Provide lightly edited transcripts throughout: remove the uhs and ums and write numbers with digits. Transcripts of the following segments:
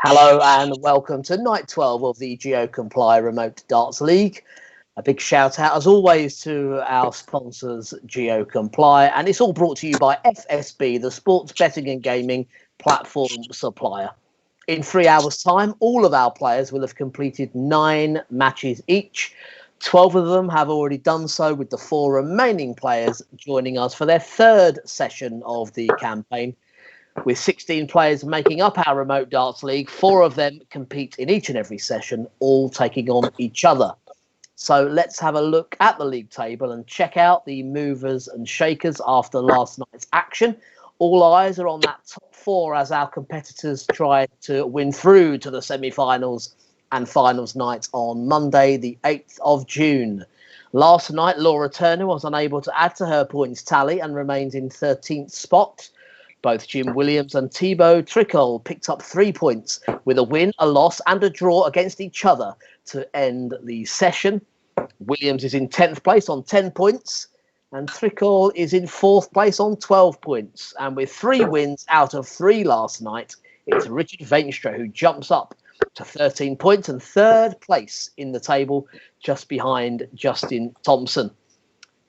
Hello and welcome to night 12 of the GeoComply Remote Darts League. A big shout out as always to our sponsors GeoComply, and it's all brought to you by FSB, the sports betting and gaming platform supplier. In 3 hours time, all of our players will have completed 9 matches each. 12 of them have already done so, with the 4 remaining players joining us for their 3rd session of the campaign. With 16 players making up our Remote Darts League, 4 of them compete in each and every session, all taking on each other. So let's have a look at the league table and check out the movers and shakers after last night's action. All eyes are on that top 4 as our competitors try to win through to the semi-finals and finals night on Monday, the 8th of June. Last night, Laura Turner was unable to add to her points tally and remained in 13th spot. Both Jim Williams and Thibaut Tricol picked up 3 points with a win, a loss and a draw against each other to end the session. Williams is in 10th place on 10 points and Tricol is in 4th place on 12 points. And with 3 wins out of 3 last night, it's Richard Veenstra who jumps up to 13 points and 3rd place in the table, just behind Justin Thompson.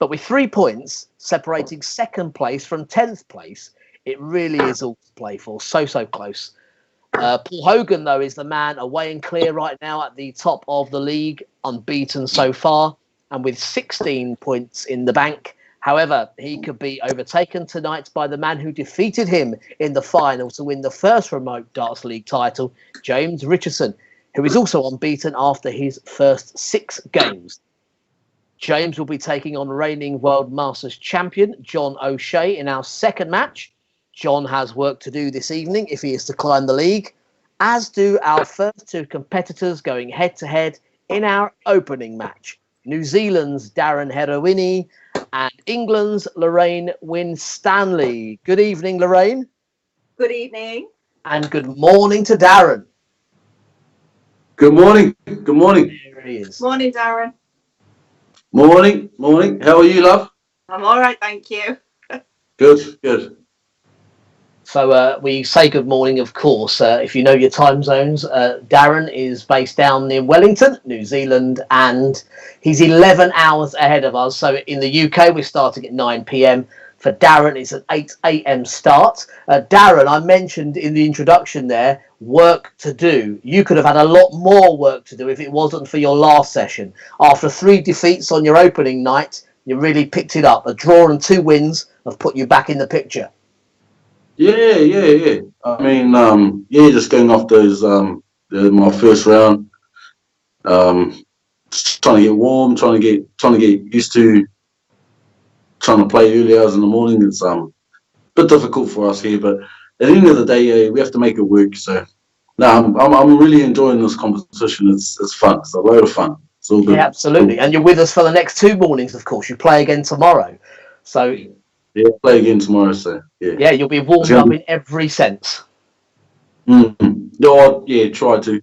But with 3 points separating 2nd place from 10th place, it really is all to play for. So close. Paul Hogan, though, is the man away and clear right now at the top of the league, unbeaten so far, and with 16 points in the bank. However, he could be overtaken tonight by the man who defeated him in the final to win the first Remote Darts League title, James Richardson, who is also unbeaten after his first 6 games. James will be taking on reigning World Masters champion John O'Shea in our 2nd match. John has work to do this evening if he is to climb the league, as do our first 2 competitors going head-to-head in our opening match. New Zealand's Darren Herewini and England's Lorraine Wynn-Stanley. Good evening, Lorraine. Good evening. And good morning to Darren. Good morning. Good morning. There he is. Morning, Darren. Morning. Morning. How are you, love? I'm all right, thank you. Good. So we say good morning, of course. If you know your time zones, Darren is based down near Wellington, New Zealand, and he's 11 hours ahead of us. So in the UK, we're starting at 9 p.m. For Darren, it's an 8 a.m. start. Darren, I mentioned in the introduction there, work to do. You could have had a lot more work to do if it wasn't for your last session. After 3 defeats on your opening night, you really picked it up. A draw and 2 wins have put you back in the picture. Yeah. I mean, just going off those, my first round, just trying to get warm, trying to get used to trying to play early hours in the morning. It's a bit difficult for us here, but at the end of the day, we have to make it work. So, no, I'm really enjoying this competition. It's fun. It's a load of fun. It's all good. Yeah, absolutely. And you're with us for the next 2 mornings, of course. You play again tomorrow. So. Yeah, play again tomorrow, so yeah. Yeah, you'll be warmed up in every sense. Yeah, try to.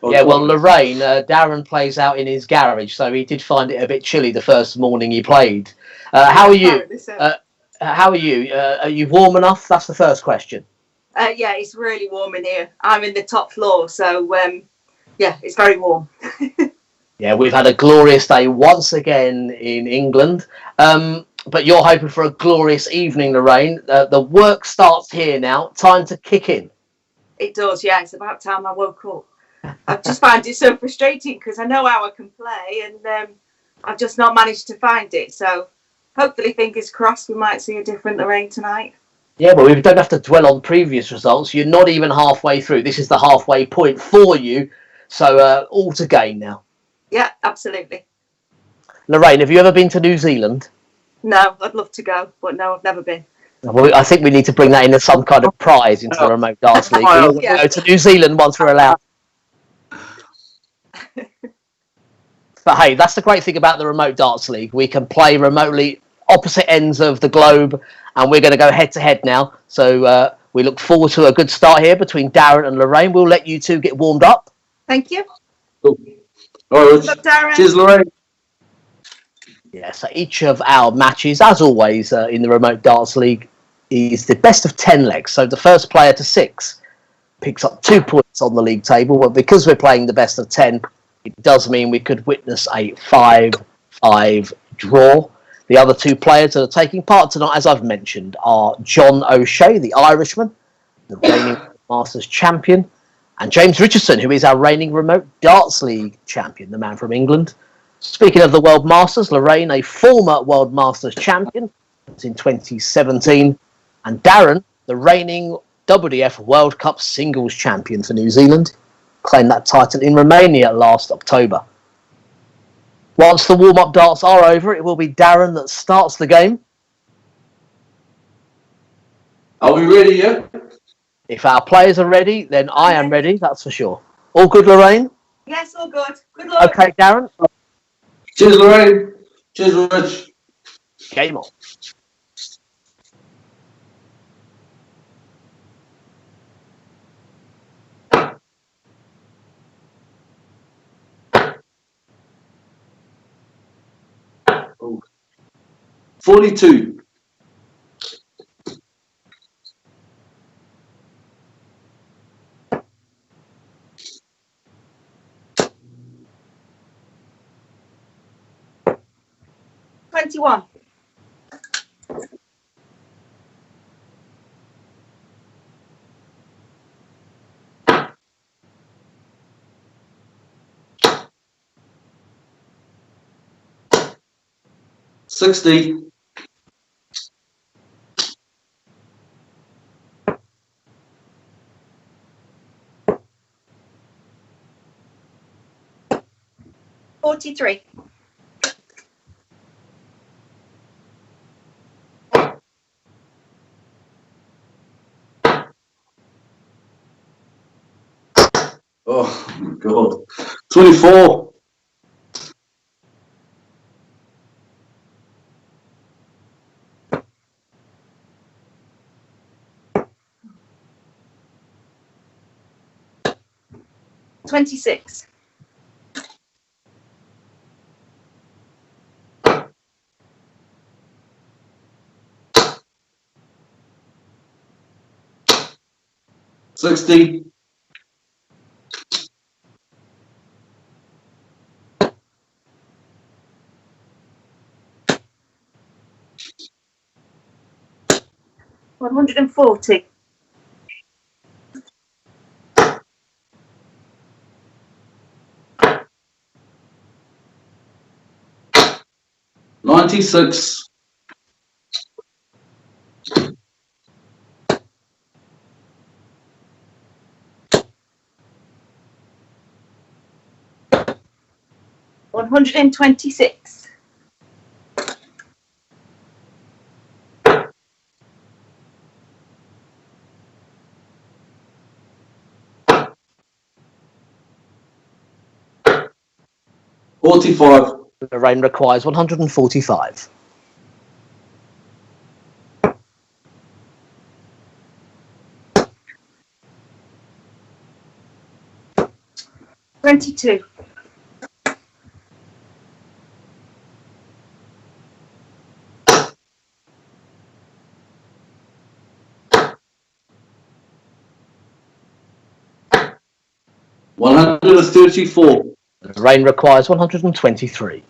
Yeah, well, Lorraine, Darren plays out in his garage, so he did find it a bit chilly the first morning he played. How are you? Are you warm enough? That's the first question. Yeah, it's really warm in here. I'm in the top floor, so yeah, it's very warm. Yeah, we've had a glorious day once again in England. But you're hoping for a glorious evening, Lorraine. The work starts here now. Time to kick in. It does, yeah. It's about time I woke up. I just find it so frustrating because I know how I can play and I've just not managed to find it. So hopefully, fingers crossed, we might see a different Lorraine tonight. Yeah, well, we don't have to dwell on previous results. You're not even halfway through. This is the halfway point for you. So all to gain now. Yeah, absolutely. Lorraine, have you ever been to New Zealand? No, I'd love to go, but no, I've never been. Well, I think we need to bring that in as some kind of prize into the Remote Darts League. We all go to New Zealand once we're allowed. But hey, that's the great thing about the Remote Darts League. We can play remotely opposite ends of the globe, and we're going to go head-to-head now. So we look forward to a good start here between Darren and Lorraine. We'll let you 2 get warmed up. Thank you. Cool. All right, good luck, Darren. Cheers, Lorraine. Yeah, so each of our matches, as always, in the Remote Darts League is the best of 10 legs. So the first player to 6 picks up 2 points on the league table, but because we're playing the best of 10, it does mean we could witness a 5-5 draw. The other 2 players that are taking part tonight, as I've mentioned, are John O'Shea, the Irishman, the reigning Masters champion, and James Richardson, who is our reigning Remote Darts League champion, the man from England. Speaking of the World Masters, Lorraine, a former World Masters champion, was in 2017, and Darren, the reigning WDF World Cup singles champion for New Zealand, claimed that title in Romania last October. Once the warm-up darts are over, it will be Darren that starts the game. Are we ready, yeah? If our players are ready, then I am ready, that's for sure. All good, Lorraine? Yes, all good. Good luck. Okay, Darren. Cheers, Lorraine. Cheers, Rich. Game on. Oh. 42. 21. 60. 43. Oh, my God. 24. 26. 60. 140. 96. 126. 45. Lorraine requires 145. 22. 134. Lorraine requires 123.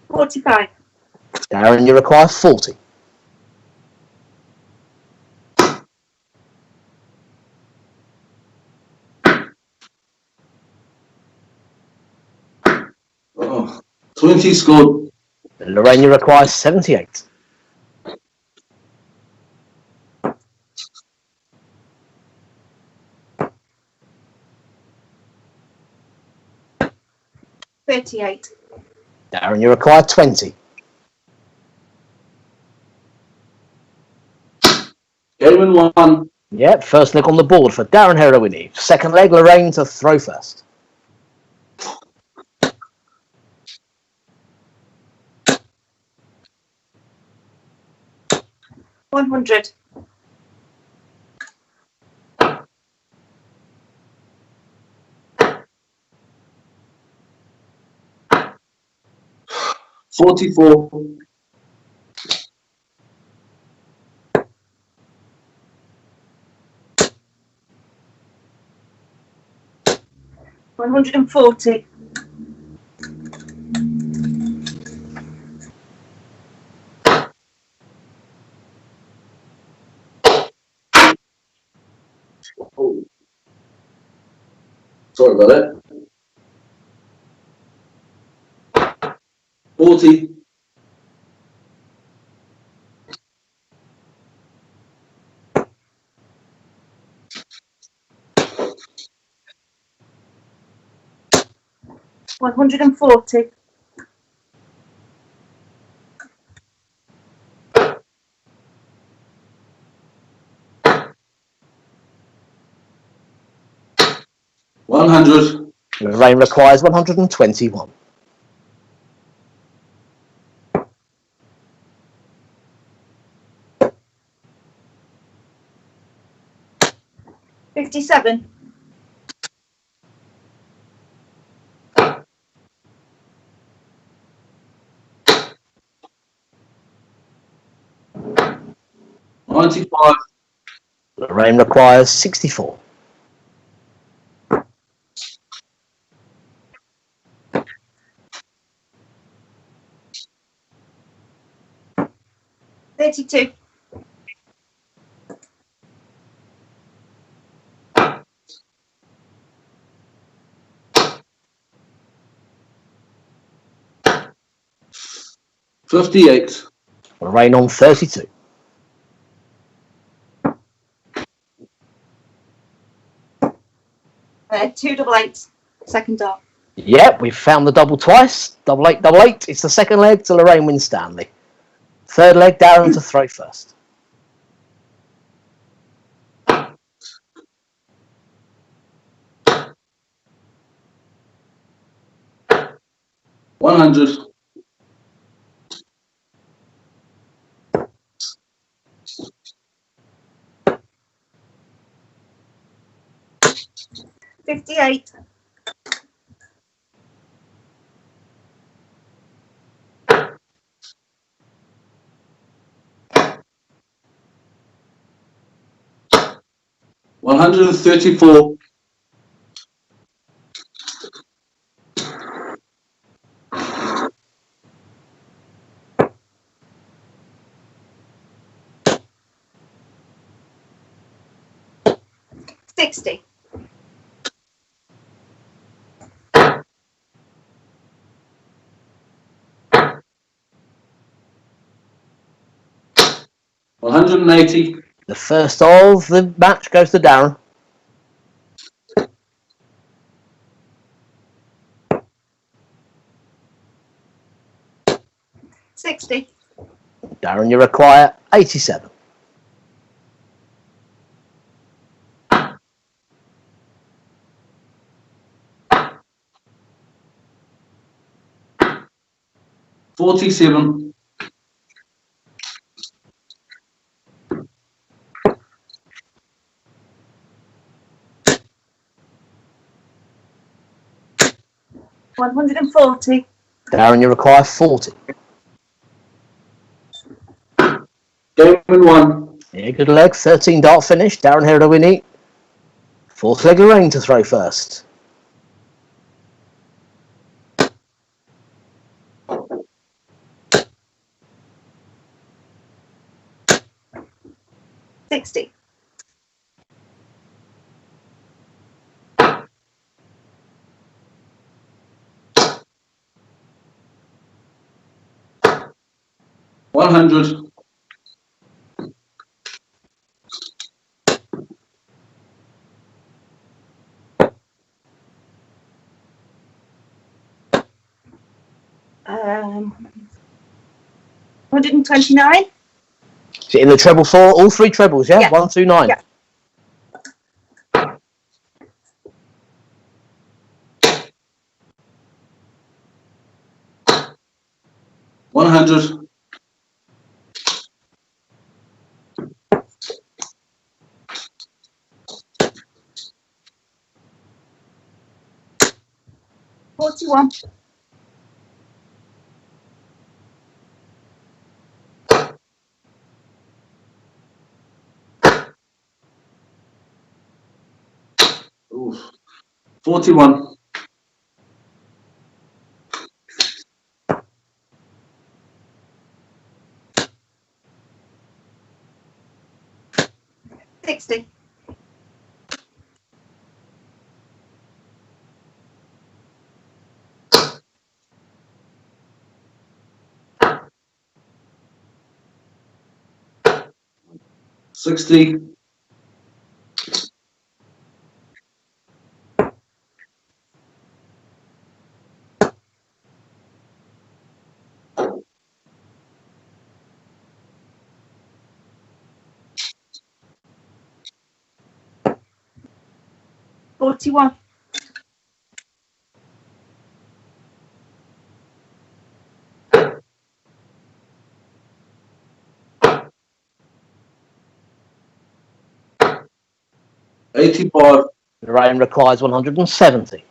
45. Darren, you require 40. 20 scored. Lorraine, you require 78. 38. Darren, you require 20. Edwin 1. Yep, first leg on the board for Darren Herewini. Second leg, Lorraine to throw first. 100. 44. 140. 'Sorry about that. 40. 140. 100. Lorraine requires 121. 57. 95. Lorraine requires 64. 32. 58. Lorraine on 32. 2 double eights. Second dart. Yep, we've found the double twice. Double eight, double eight. It's the second leg to Lorraine Winstanley. Third leg, Darren to throw first. 100. 58. 134. 60. 180. The first of the match goes to Darren. 60. Darren, you require 87. 47. 140. Darren, you require 40. Game in 1. Yeah, good leg. 13 dart finish. Darren Herewini. Fourth leg, Lorraine to throw first. 60. 100. 129. Is it in the treble four? All three trebles, yeah? Yeah. 129. Yeah. 100. 41. Oof. 41. 60. 60. 41. 85. Lorraine requires 170.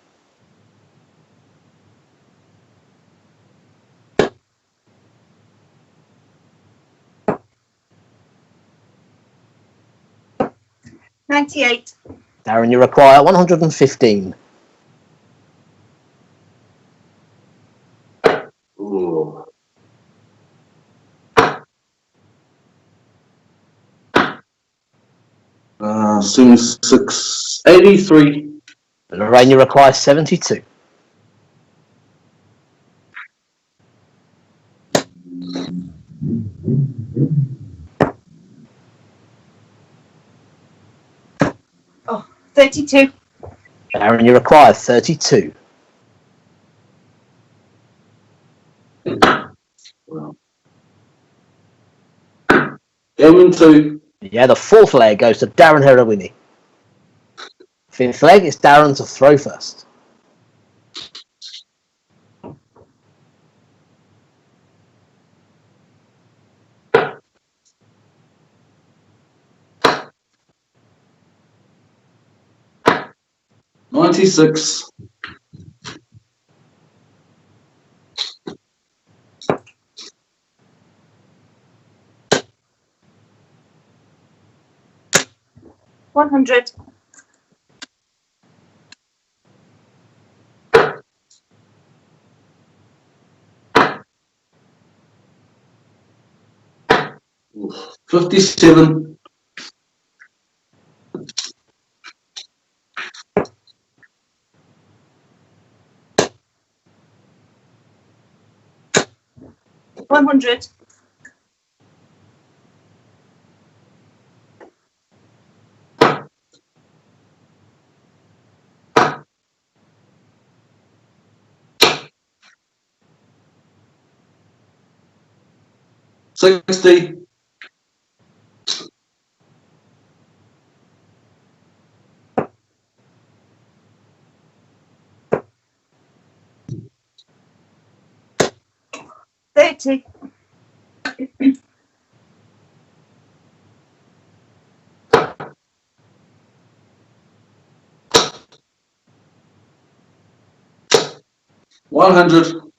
98. Darren, you require 115. Ooh. Soon 6. 83. Lorraine, you require 72. 32. Darren, you require 32. Well. Game 2. Yeah, the fourth leg goes to Darren Herewini. Fifth leg is Darren to throw first. $96. 100. 57. 100. 60. 30. 100.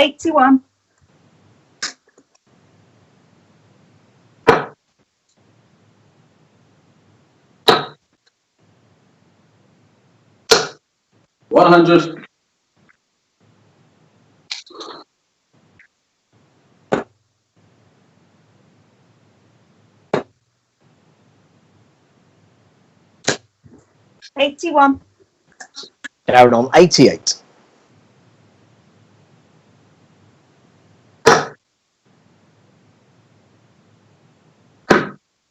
81. 100. 81. Darren on 88.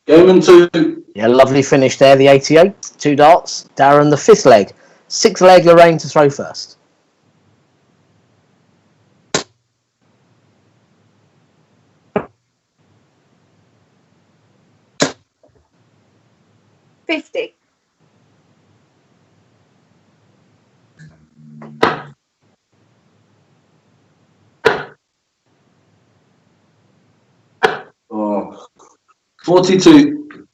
Game 2. Yeah, lovely finish there, the 88. 2 darts. Darren, the fifth leg. Sixth leg, Lorraine to throw first. 50. 42.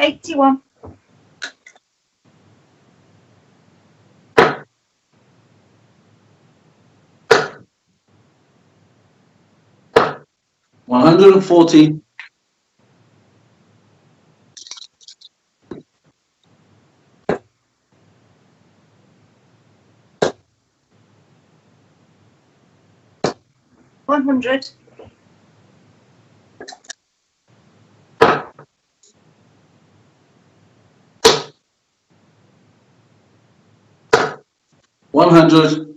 81. 140. 100. 100.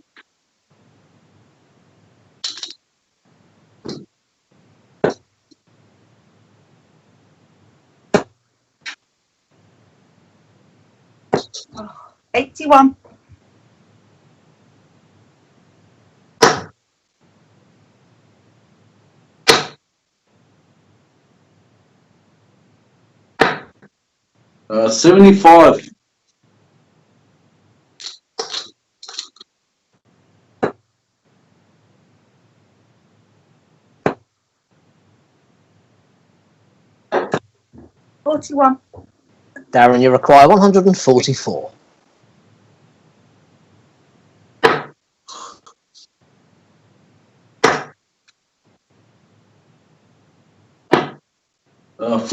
81. 75. 41. Darren, you require 144.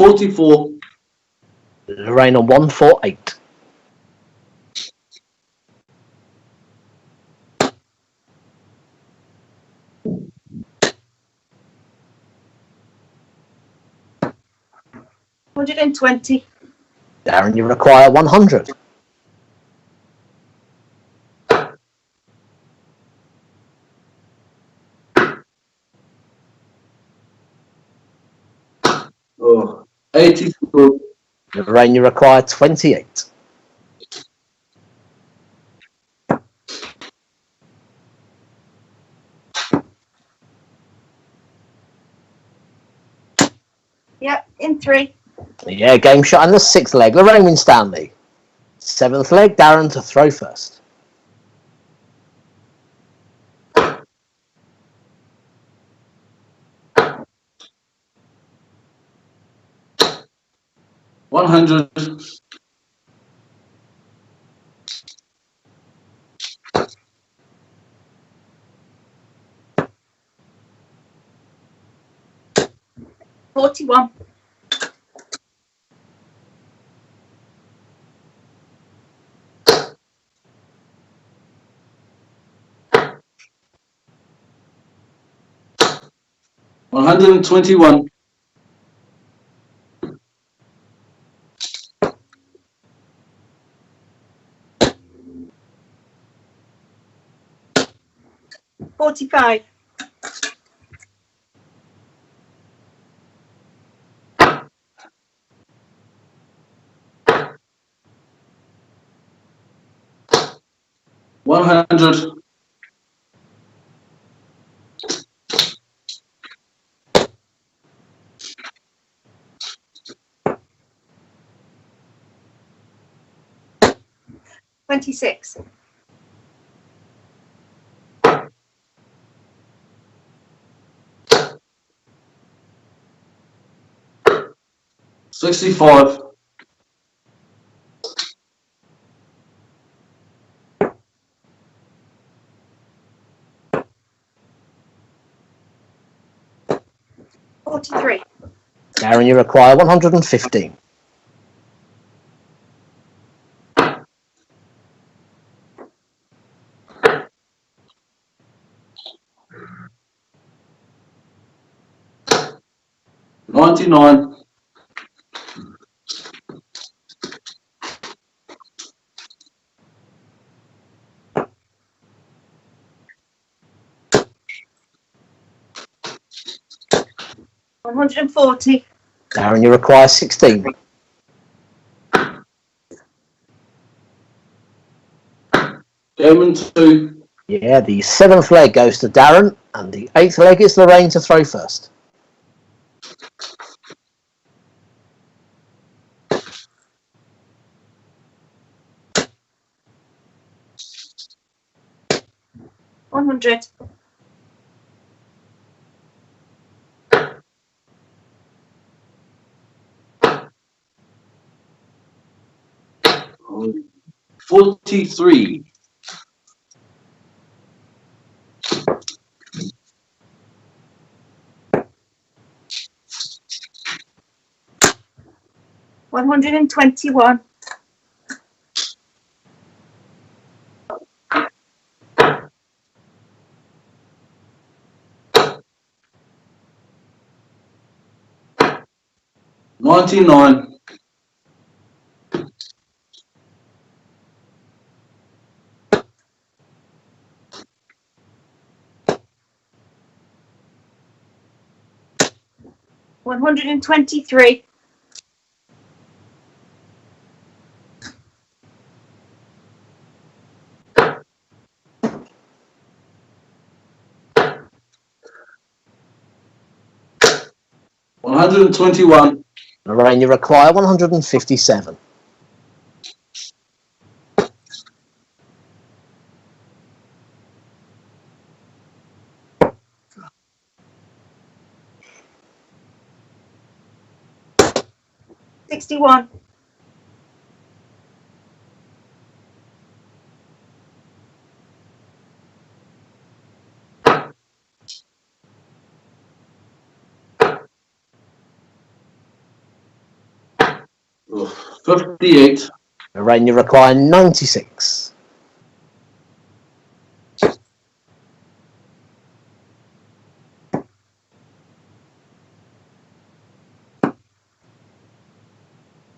44. Lorraine on 148. 120. Darren, you require 100. 84. Lorraine, you require 28. 3. Yeah, game shot and the 6th leg. Lorraine Winstanley. 7th leg, Darren to throw first. 100. 41. 121. 45. 100. 26. 65. 43. Darren, you require 115. 99. 140. Darren, you require 16. 2. Yeah, the 7th leg goes to Darren, and the 8th leg is Lorraine to throw first. 100. 43. 121. 99. 123. 121. Lorraine, you require 157. 61. 58. Lorraine, you require 96.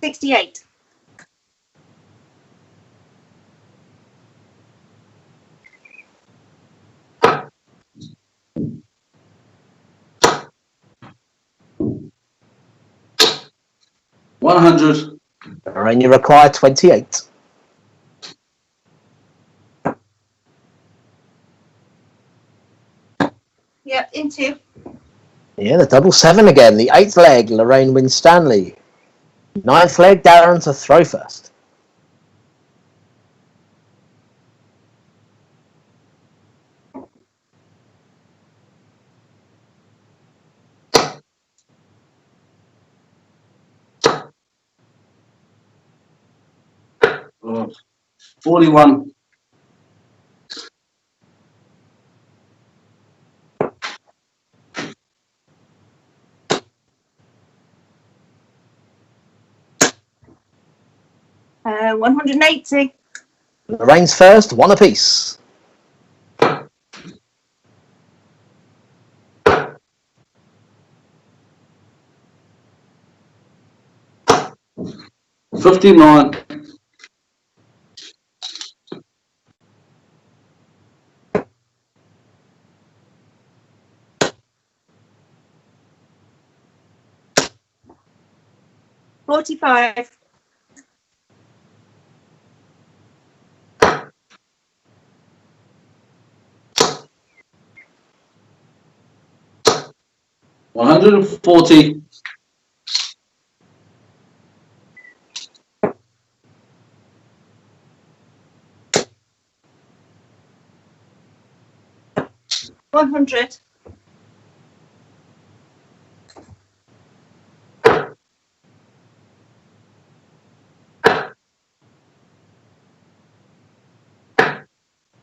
68. 100. Lorraine, you require 28. Yep, into. Yeah, the double 7 again. The 8th leg, Lorraine Winstanley. 9th leg, Darren to throw first. Oh, 41. 180. Lorraine's first, 1 apiece. 59. 45. 140. 100.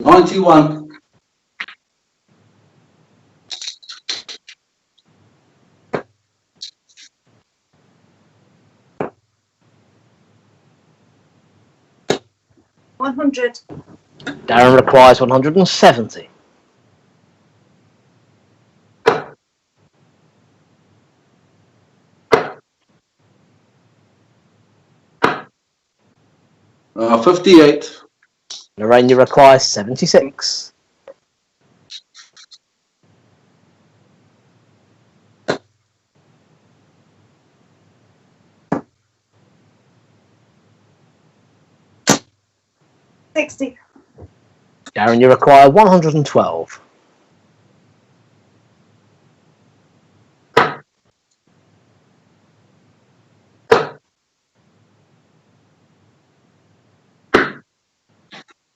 91. 100. Darren requires 170. 58. Lorraine, you require 76. 60. Darren, you require 112.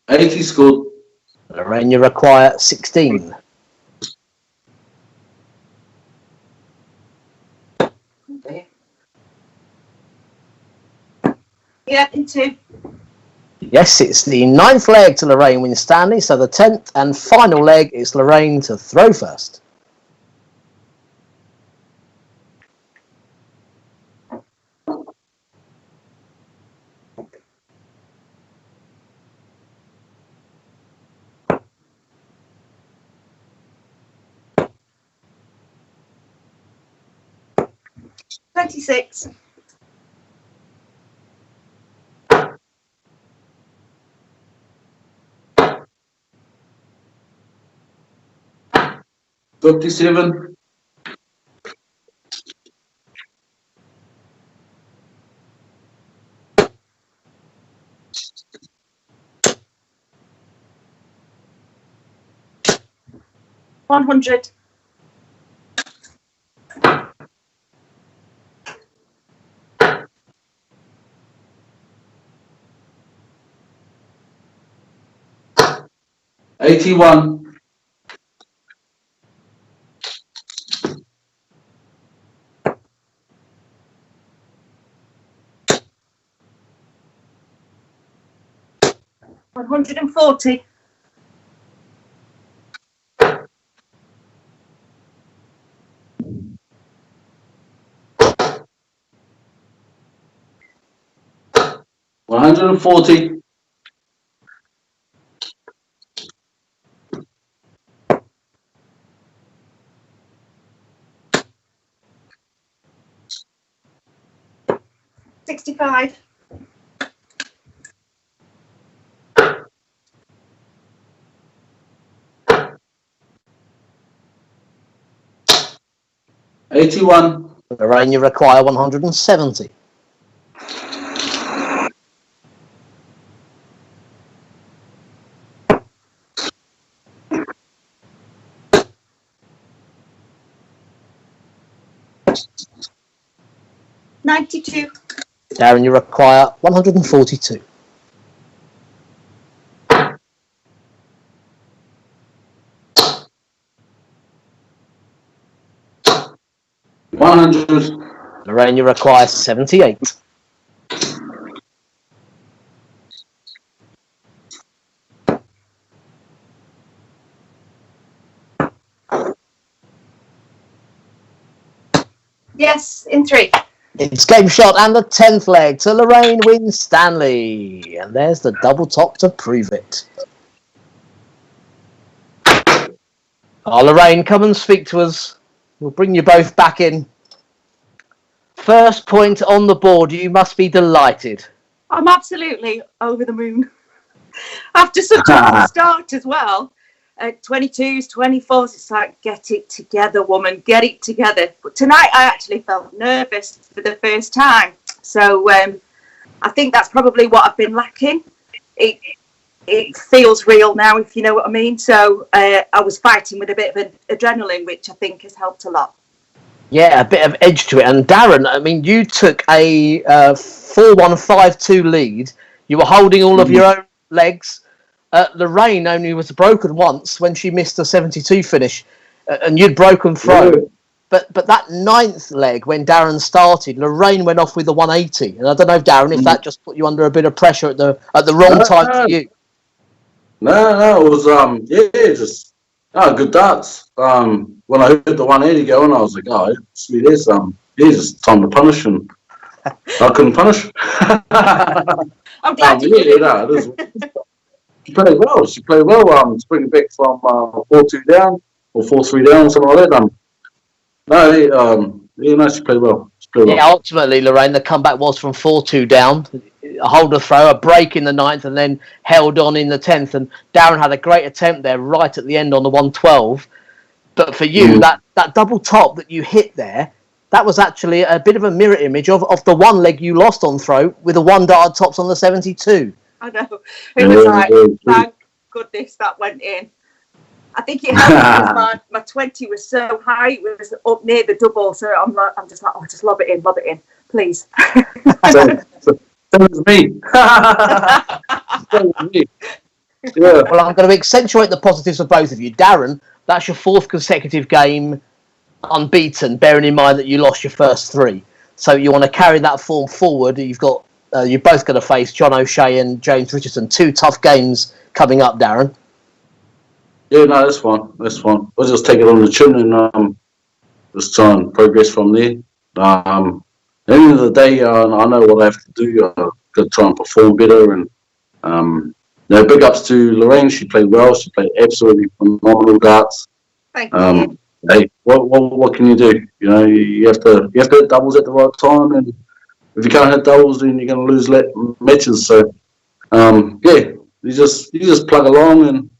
80 scored. Lorraine, you require 16. 'Into. Yes, it's the 9th leg to Lorraine Winstanley, so the 10th and final leg is Lorraine to throw first. $26. 57. 100. 81. 140. 140. 65. 81. Lorraine, you require 170. 92. Darren, you require 142. 100. Lorraine, you require 78. 'Yes, in 3. It's game shot and the 10th leg to Lorraine Wynn-Stanley. And there's the double top to prove it. Lorraine, come and speak to us. We'll bring you both back in. First point on the board. You must be delighted. I'm absolutely over the moon. After such a good start as well. 22s, 24s, it's like, get it together, woman, get it together. But tonight I actually felt nervous for the first time. So I think that's probably what I've been lacking. It feels real now, if you know what I mean. So I was fighting with a bit of an adrenaline, which I think has helped a lot. Yeah, a bit of edge to it. And Darren, I mean, you took a 4-1-5-2 lead. You were holding all of your own legs. Lorraine only was broken once when she missed a 72 finish, and you'd broken throw. Yeah. But that 9th leg, when Darren started, Lorraine went off with the 180. And I don't know, Darren, if that just put you under a bit of pressure at the wrong time for you. No, it was just good darts. When I heard the 180 going, I was like, here's time to punish, and I couldn't punish. I'm glad you did. She played well. To bring it back from 4-2 down or 4-3 down, something like that. She played well. Yeah, ultimately, Lorraine, the comeback was from 4-2 down, a holder throw, a break in the 9th, and then held on in the 10th. And Darren had a great attempt there right at the end on the 112. But for you, that double top that you hit there, that was actually a bit of a mirror image of the one leg you lost on throw with the 1-dart tops on the 72. I know. It was like, thank goodness that went in. I think it helped because my 20 was so high, it was up near the double. So I'm just like, just lob it in, please. Same as me. Yeah. Well, I'm going to accentuate the positives of both of you. Darren, that's your 4th consecutive game unbeaten, bearing in mind that you lost your first 3. So you want to carry that form forward. You've got you're both going to face John O'Shea and James Richardson. 2 tough games coming up, Darren. Yeah, no, that's fine. That's fine. We'll just take it on the chin and just try and progress from there. At the end of the day, I know what I have to do. I've got to try and perform better. And big ups to Lorraine. She played well. She played absolutely phenomenal darts. Thank you. Hey, what can you do? You know, you have to hit doubles at the right time, and if you can't hit doubles, then you're going to lose matches. So, yeah, you just plug along, and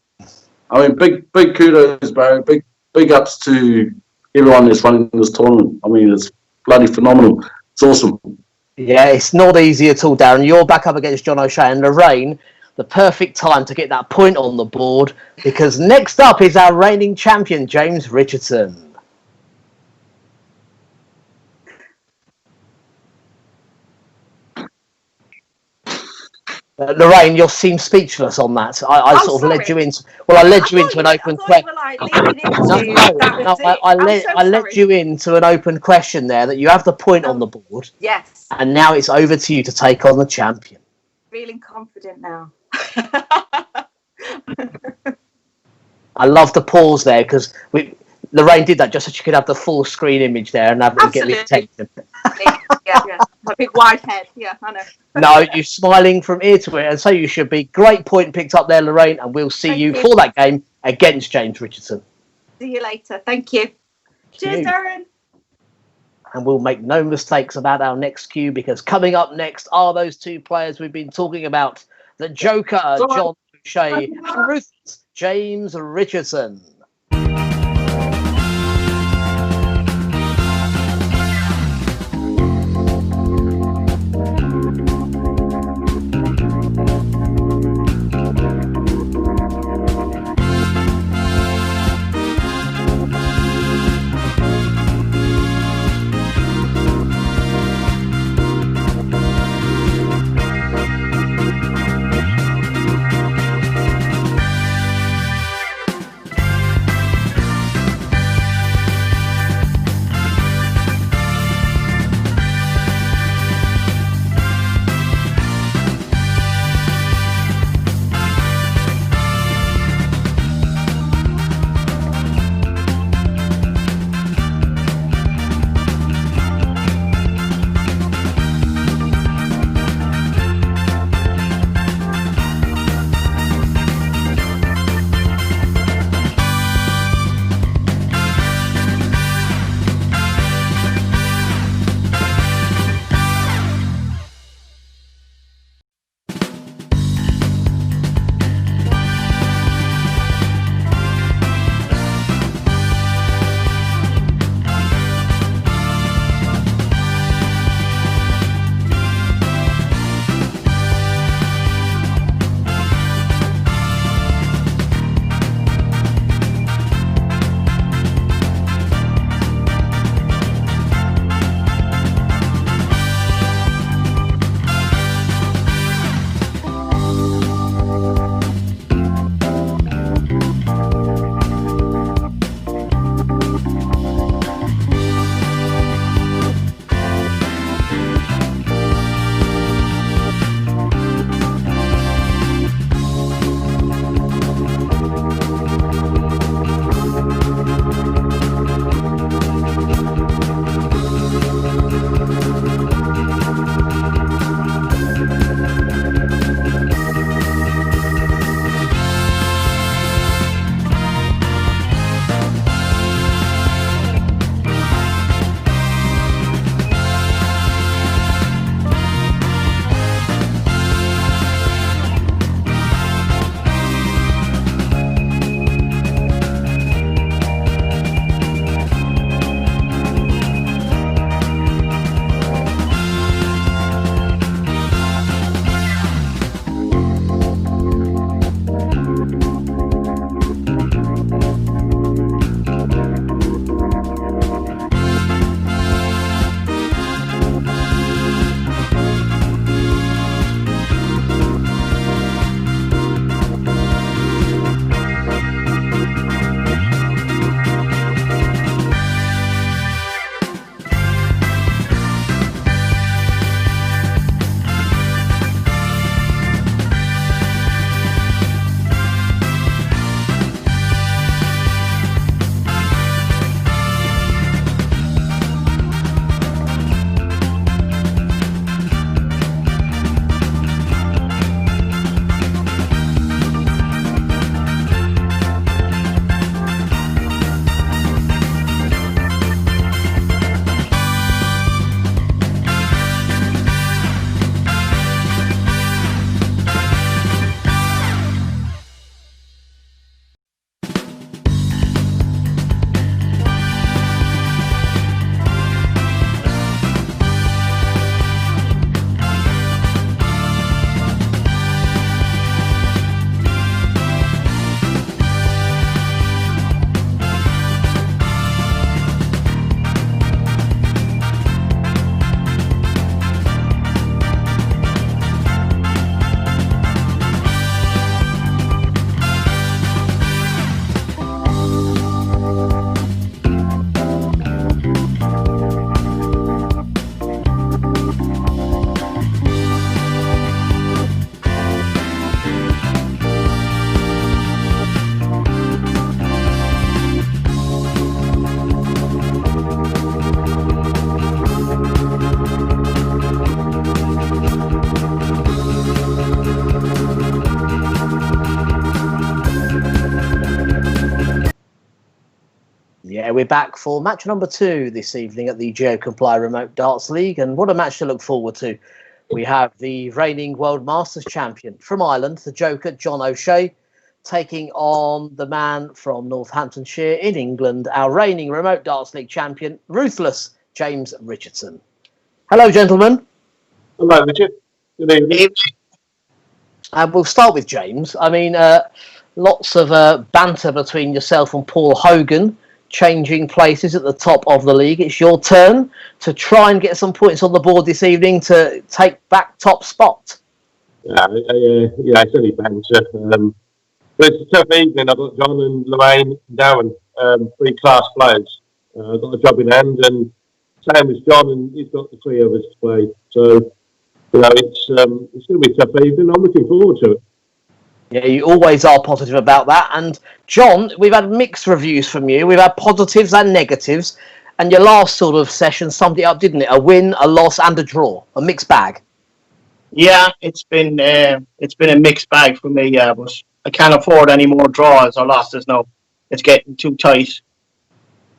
I mean, big kudos, bro. Big ups to everyone that's running this tournament. I mean, it's bloody phenomenal. It's awesome. Yeah, it's not easy at all, Darren. You're back up against John O'Shea and Lorraine. The perfect time to get that point on the board, because next up is our reigning champion, James Richardson. Lorraine, you seem speechless on that. I sort of led you into. Well, I led you into an open question. I led you into an open question there that you have the point on the board. Yes. And now it's over to you to take on the champion. Feeling confident now. I love the pause there because Lorraine did that just so she could have the full screen image there and get the attention. Yeah. My big wide head. Yeah, I know. No, you're smiling from ear to ear, and so you should be. Great point picked up there, Lorraine, and we'll see you for that game against James Richardson. See you later. Thank you. Cheers, Darren. And we'll make no mistakes about our next cue, because coming up next are those 2 players we've been talking about. The Joker, John O'Shea, and Ruthless, James Richardson. we're back for match number 2 this evening at the Geo Comply Remote Darts League, and what a match to look forward to. We have the reigning World Masters champion from Ireland, the Joker, John O'Shea, taking on the man from Northamptonshire in England, our reigning Remote Darts League champion, Ruthless James Richardson. Hello, gentlemen. Hello, Richard. Good evening. And we'll start with James. I mean, lots of banter between yourself and Paul Hogan, changing places at the top of the league. It's your turn to try and get some points on the board this evening to take back top spot. Yeah, it's only banter. But it's a tough evening. I've got John and Lorraine and Darren, 3 class players. I've got the job in hand, and same as John, and he's got the 3 of us to play. So, it's going to be a tough evening. I'm looking forward to it. Yeah, you always are positive about that. And John, we've had mixed reviews from you. We've had positives and negatives. And your last sort of session summed it up, didn't it? A win, a loss, and a draw. A mixed bag. Yeah, it's been a mixed bag for me. But I can't afford any more draws or losses now. It's getting too tight.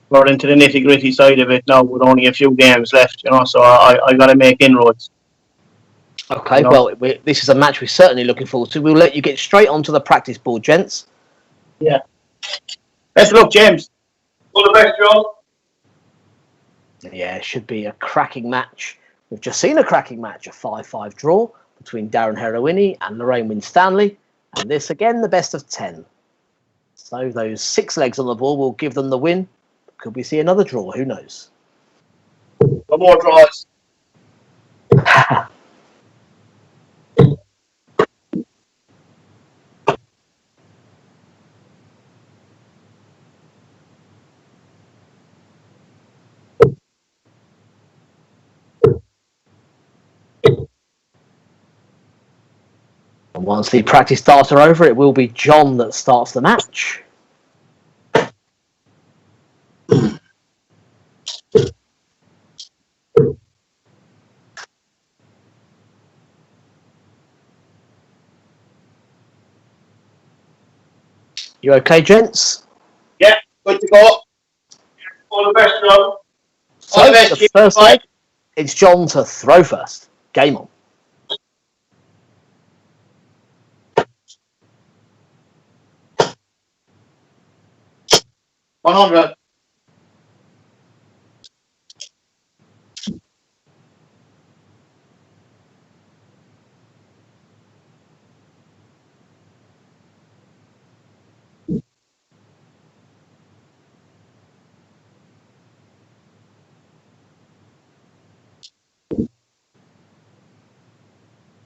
We're into the nitty gritty side of it now with only a few games left. So I got to make inroads. Okay, well, this is a match we're certainly looking forward to. We'll let you get straight onto the practice board, gents. Yeah. Best of luck, James. All the best, John. Yeah, it should be a cracking match. We've just seen a cracking match, a 5-5 draw between Darren Herewini and Lorraine Wynn-Stanley. And this, again, the best of 10. So those 6 legs on the ball will give them the win. Could we see another draw? Who knows? No more draws. And once the practice starts are over, it will be John that starts the match. You okay, gents? Yeah, good to go. All the best, John. So, the first leg, it's John to throw first. Game on. $100.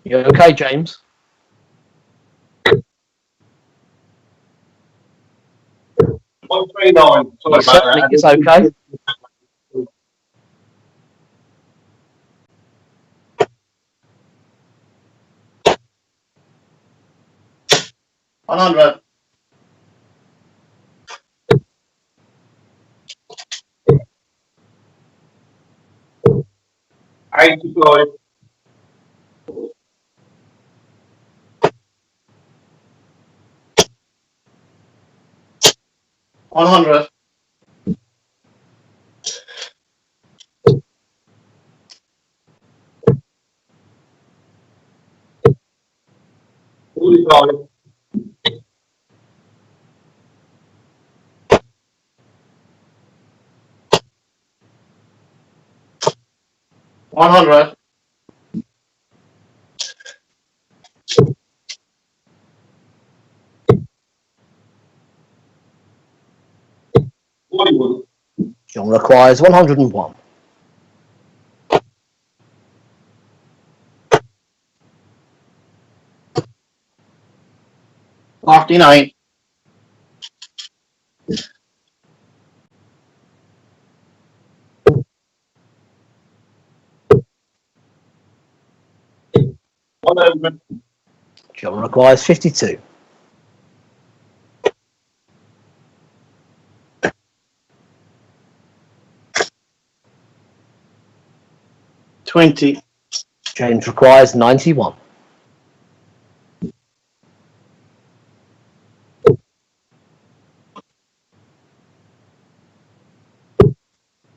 You okay, James? 139. He certainly is okay. $100. $85. $100. $45. $100. $41. John requires 101. $49. $100. John requires 52. $20. James requires 91.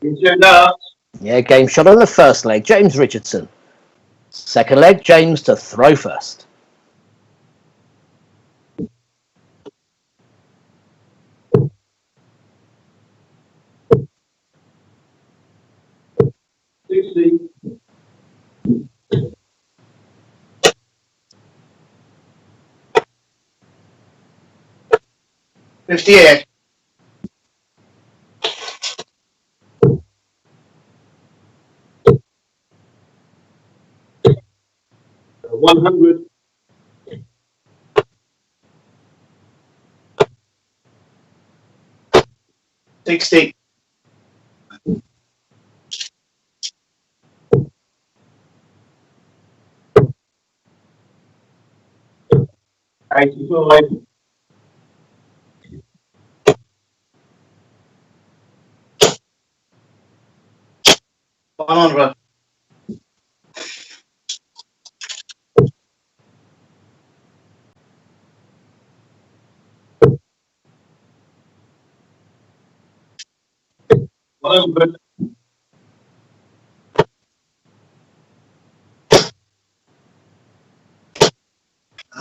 Two darts. Yeah, game shot on the first leg, James Richardson. Second leg, James to throw first. $58. 100. 60. 85. 100. 100.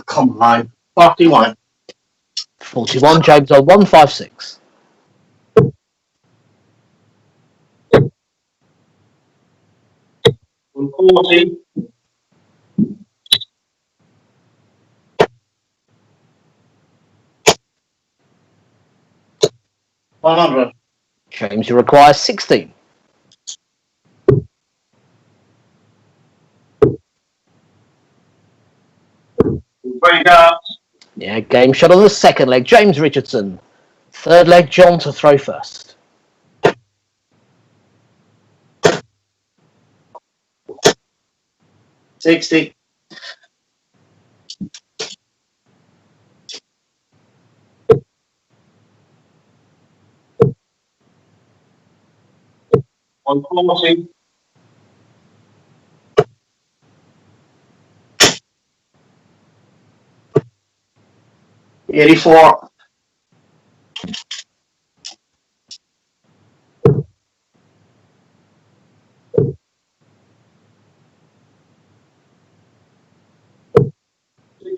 Come on. 41. 41, James on 156. 140. 100. James, you require 16. 3 darts. Yeah, game shot on the second leg, James Richardson. Third leg, John to throw first. 60. 140. 84.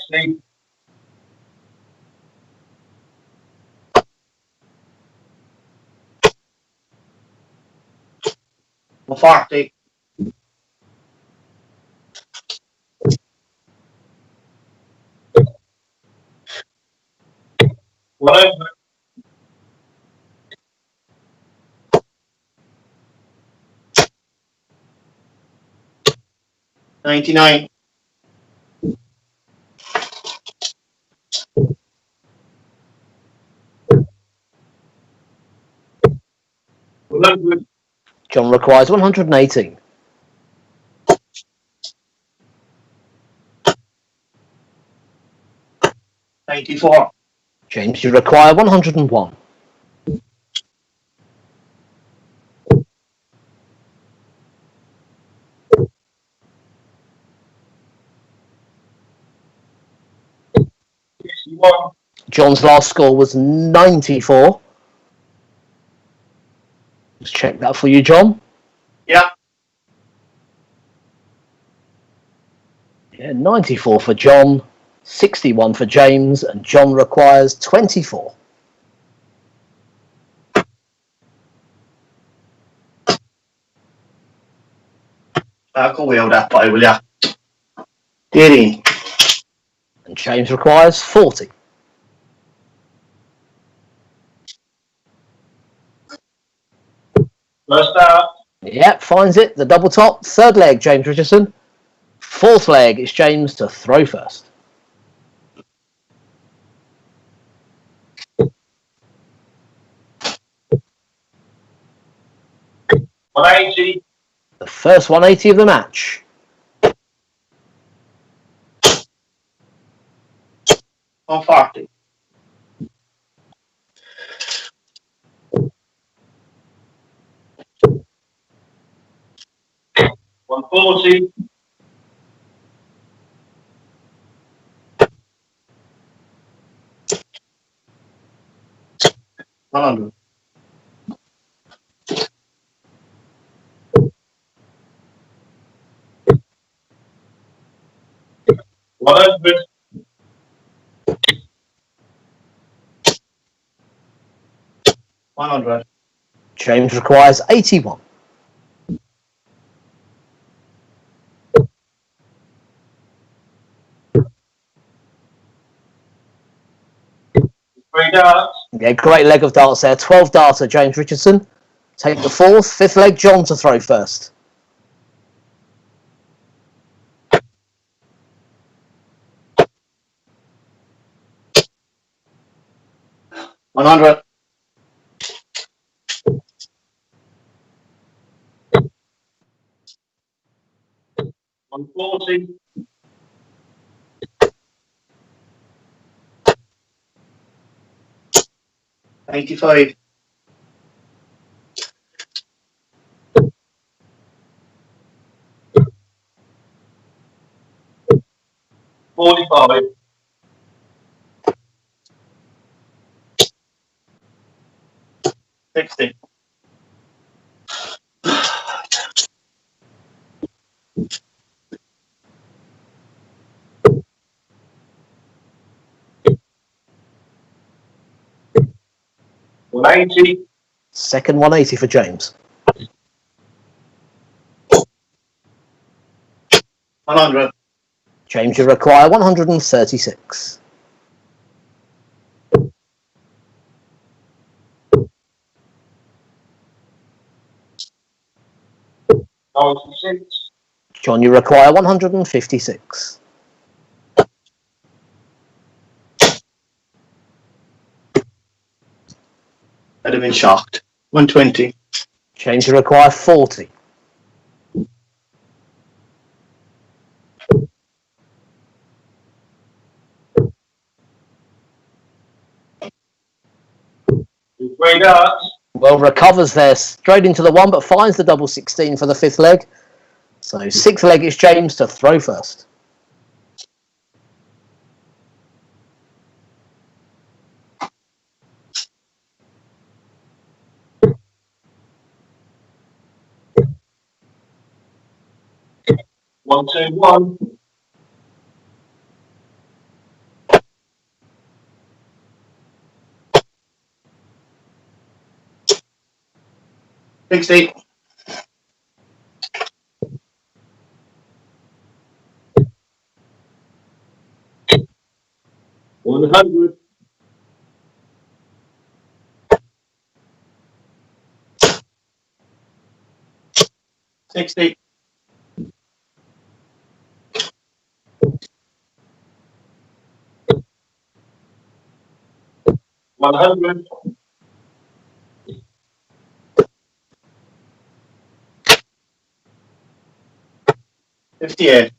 60. 40. 100. 99. 100. John requires 118. 94. James, you require 101. 61. John's last score was 94. Let's check that for you, John. Yeah. Yeah, 94 for John, 61 for James, and John requires 24. Go away with that boy, will ya? Did he? And James requires 40. First dart. Yep, finds it. The double top. Third leg, James Richardson. Fourth leg, it's James to throw first. 180. The first 180 of the match. 140. 140. 100. 100. $100. James requires 81. Three darts. Yeah, great leg of darts there. 12 darter, James Richardson. Take the fourth. Fifth leg, John to throw first. $100. 140. 85. 45. 60. 180. Second 180 for James. 100. James, you require 136. 96. John, you require 156. I'd have been shocked. 120. James, you require 40. Three darts. Well, recovers there straight into the one, but finds the double 16 for the fifth leg. So sixth leg is James to throw first. One, two, one. 60. 100. 60. 100. 58.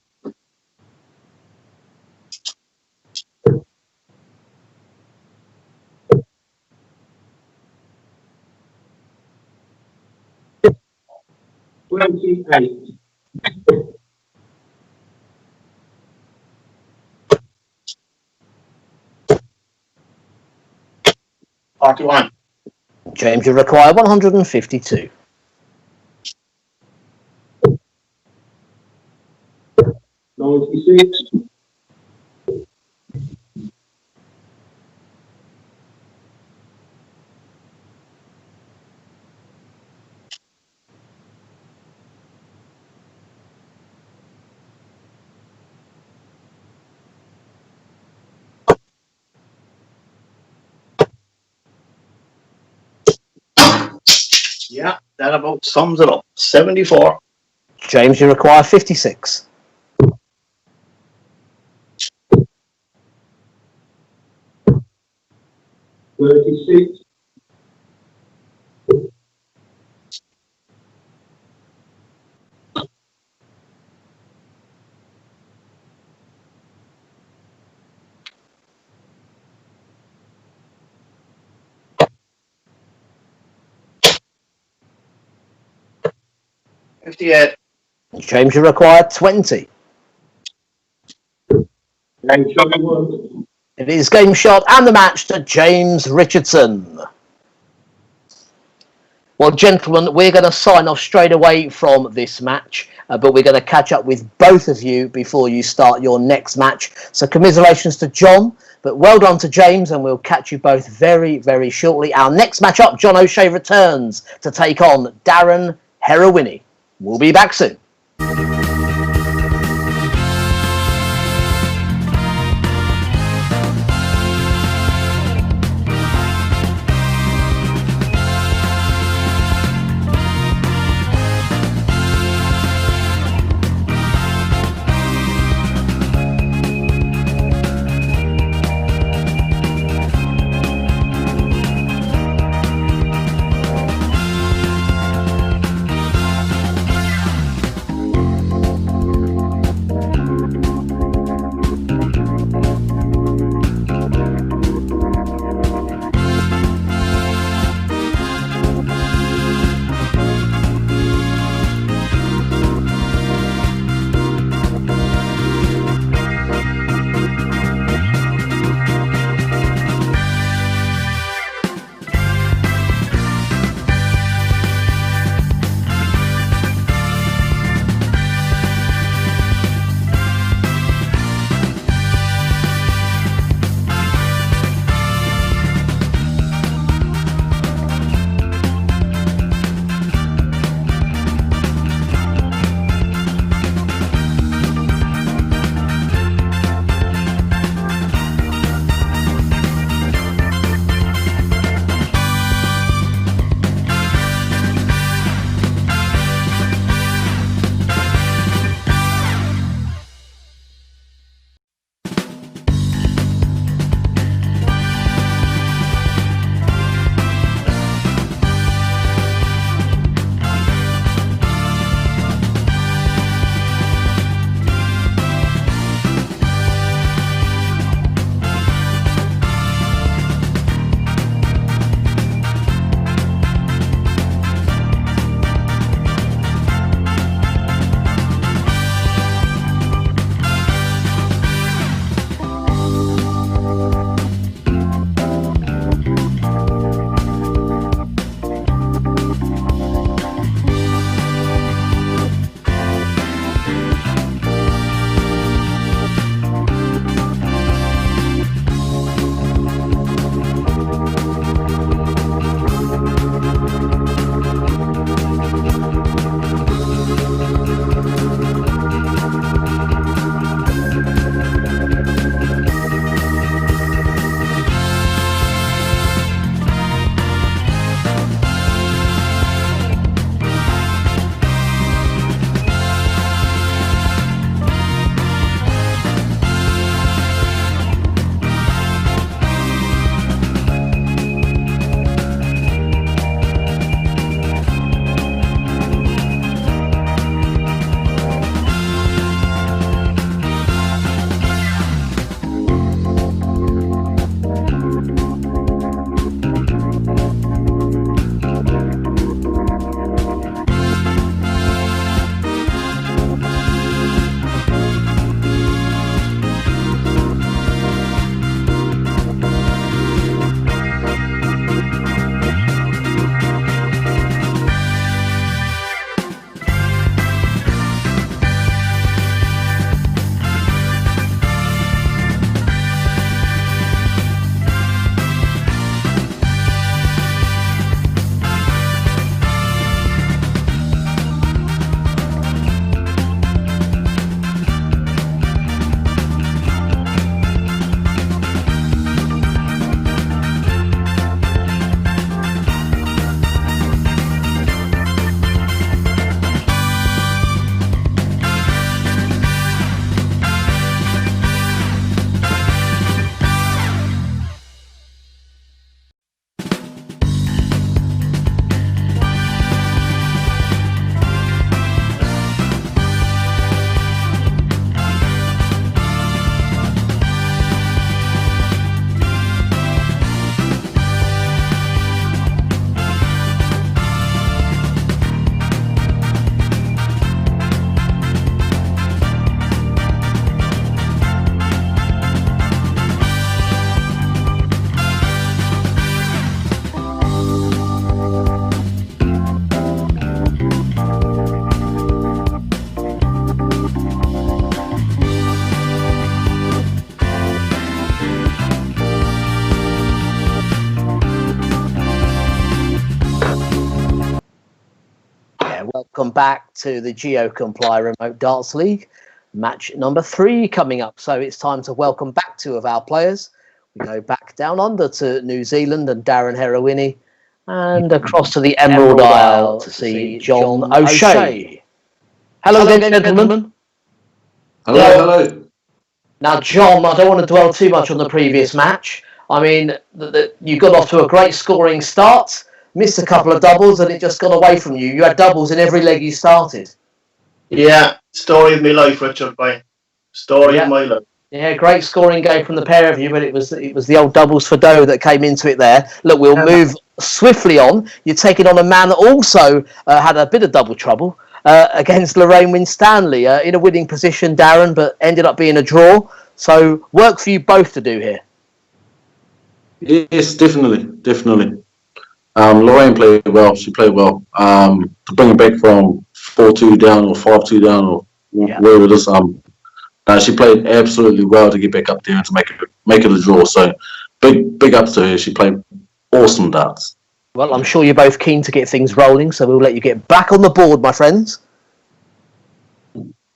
28. 41. James, you require 152. 96. Yeah, that about sums it up. 74. James, you require 56. 36. 58. James, you require 20. And shot one. It is game shot and the match to James Richardson. Well, gentlemen, we're going to sign off straight away from this match, but we're going to catch up with both of you before you start your next match. So commiserations to John, but well done to James, and we'll catch you both very, very shortly. Our next match up, John O'Shea returns to take on Darren Herewini. We'll be back soon. Yeah, welcome back to the Geo Comply Remote Darts League. Match number 3 coming up. So it's time to welcome back 2 of our players. We go back down under to New Zealand and Darren Herewini, and across to the Emerald Isle to see John O'Shea. Hello again, gentlemen. Hello. Now, John, I don't want to dwell too much on the previous match. I mean, you got off to a great scoring start, missed a couple of doubles, and it just got away from you. You had doubles in every leg you started. Yeah, story of my life, Richard. Story of my life. Yeah, great scoring game from the pair of you, but it was the old doubles for dough that came into it there. Look, we'll move swiftly on. You're taking on a man that also had a bit of double trouble against Lorraine Winstanley in a winning position, Darren, but ended up being a draw. So work for you both to do here. Yes, definitely. Lorraine played well. She played well. To bring it back from 4-2 down or 5-2 down or wherever it is, she played absolutely well to get back up there and to make it a draw. So big ups to her. She played awesome darts. Well, I'm sure you're both keen to get things rolling, so we'll let you get back on the board, my friends.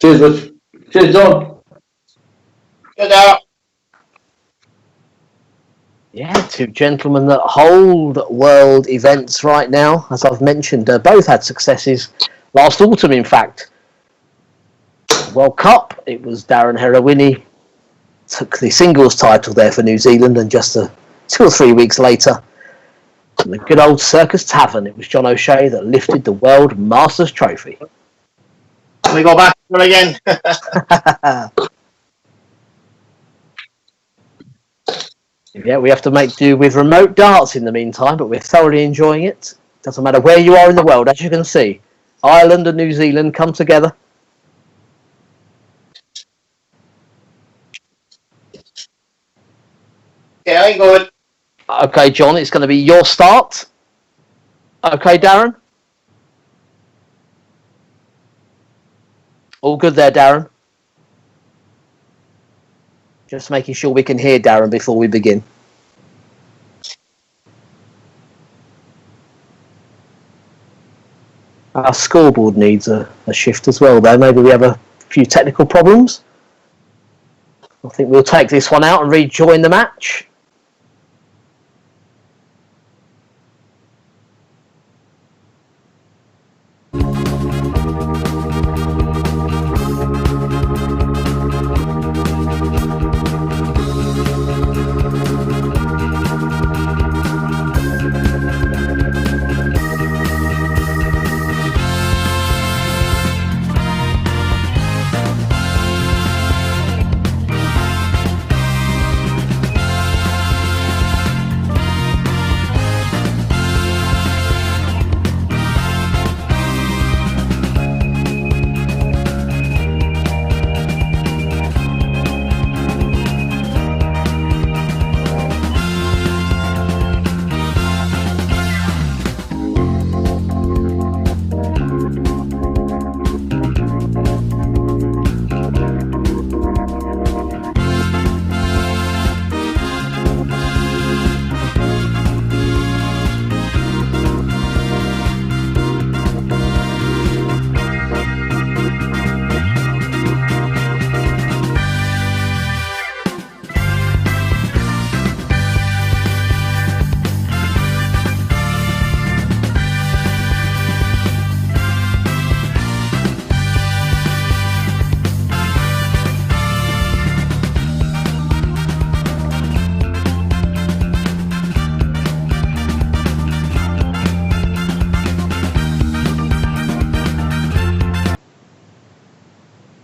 Cheers, Rich. Cheers, John. Good out. Yeah, 2 gentlemen that hold world events right now. As I've mentioned, both had successes last autumn, in fact. World Cup, it was Darren Herewini took the singles title there for New Zealand, and just 2 or 3 weeks later, from the good old Circus Tavern, it was John O'Shea that lifted the World Masters Trophy. We go back to it again. Yeah, we have to make do with remote darts in the meantime, but we're thoroughly enjoying it. Doesn't matter where you are in the world, as you can see. Ireland and New Zealand come together. Yeah, I good. Okay, John, it's going to be your start. Okay, Darren? All good there, Darren? Just making sure we can hear Darren before we begin. Our scoreboard needs a shift as well, though. Maybe we have a few technical problems. I think we'll take this one out and rejoin the match.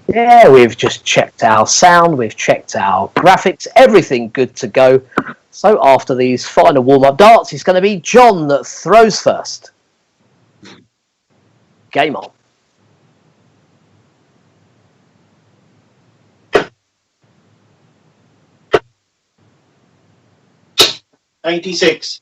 Yeah, we've just checked our sound, we've checked our graphics, everything good to go. So after these final warm-up darts, it's going to be John that throws first. Game on. '96.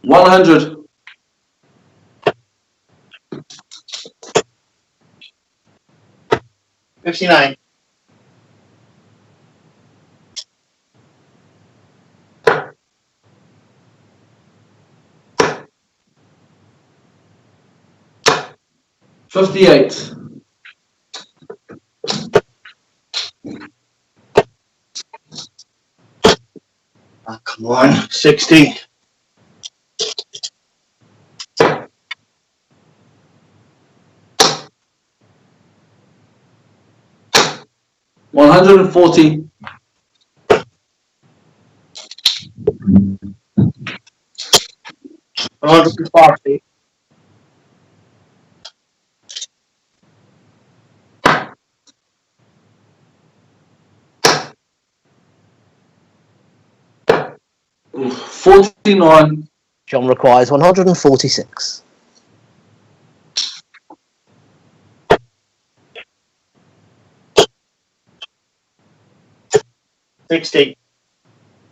$100. 59. 58. Oh, come on. 60. 140. 140. 49. John requires 146. 60.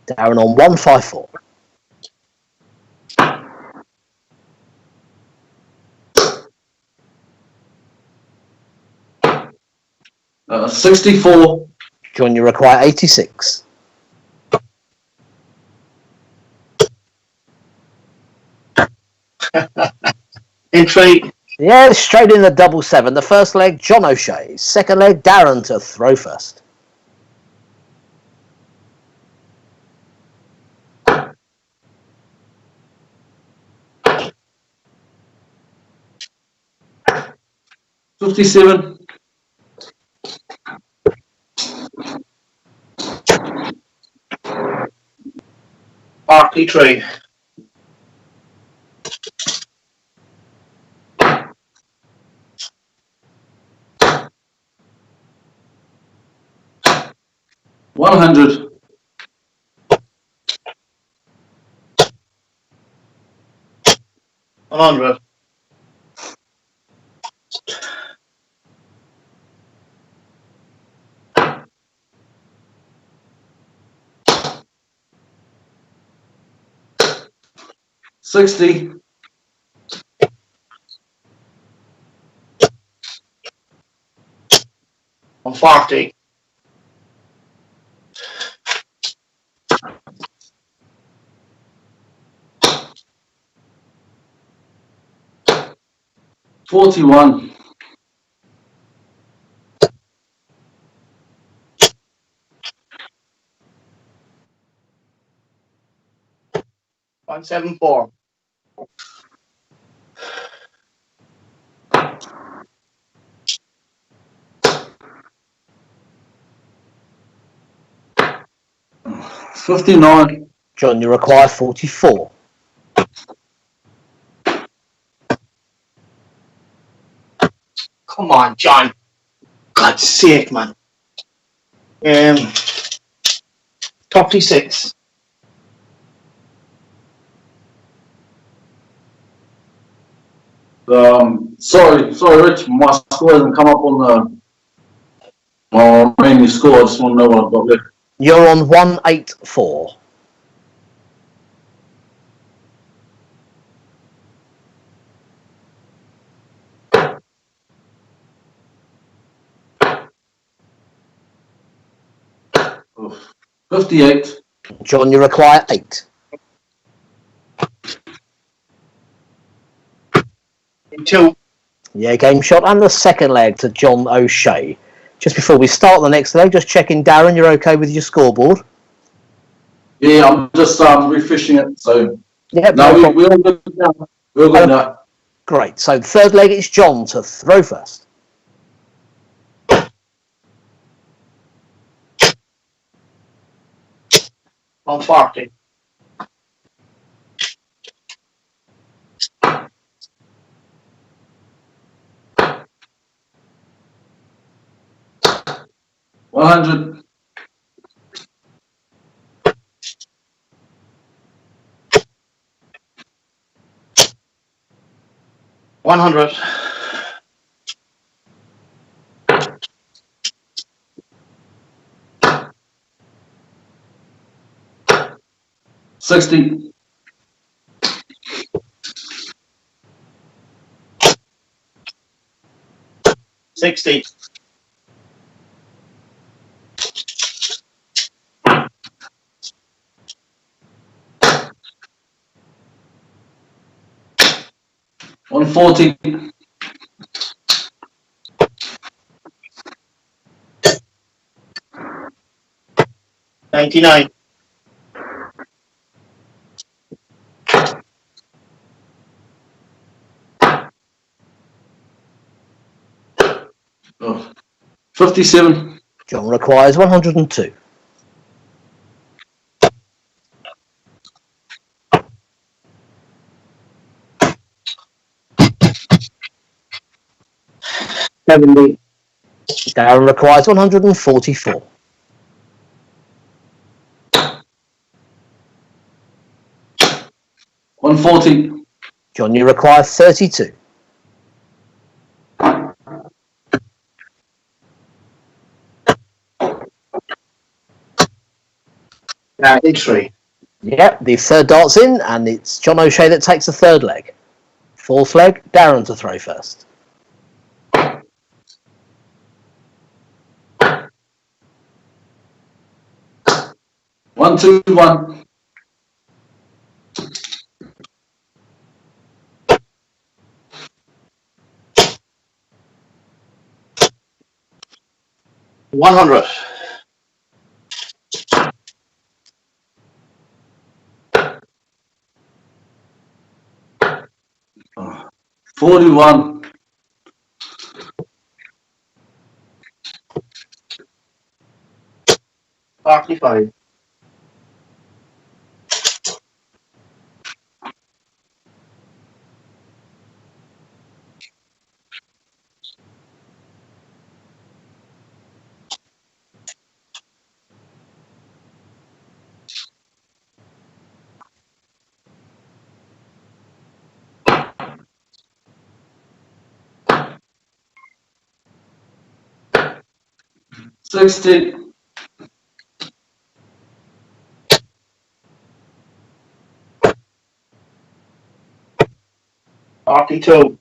Darren on 154. 64. John, you require 86. Entry. Yeah, straight in the double seven. The first leg, John O'Shea. Second leg, Darren to throw first. $57. Barkley tree. 100. 100. 60. 140. 41. 174. 59. John, you require 44. 'Come on, John. God's sake, man. 36. Sorry, Rich. My score hasn't come up on my remaining score. I just want to know what I've got left. You're on 184. Oof. 58. John, you require 8. 2. Yeah, game shot and the second leg to John O'Shea. Just before we start the next leg, just checking, Darren, you're okay with your scoreboard? Yeah, I'm just refishing it. So Yep, no, no we all good now. We're all good now. Great. So the third leg, it's John to throw first. 140. 100. 100. 60. 60. 140. 99. Oh, 57. John requires 102. 70. Darren requires 144. 140. John, you require 32. 93. Yep, the third dart's in, and it's John O'Shea that takes the third leg. Fourth leg, Darren to throw first. 121. 100. 41. 45. 60. 42.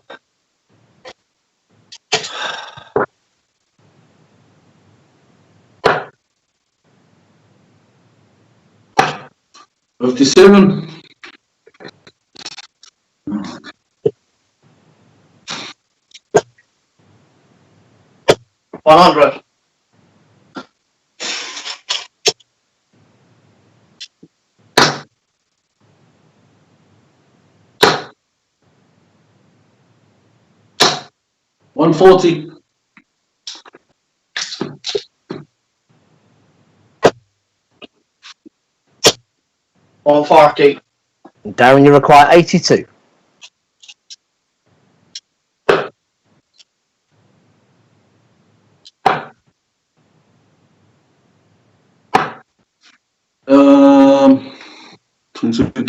57. 100. 140. 140. Darren, you require 82.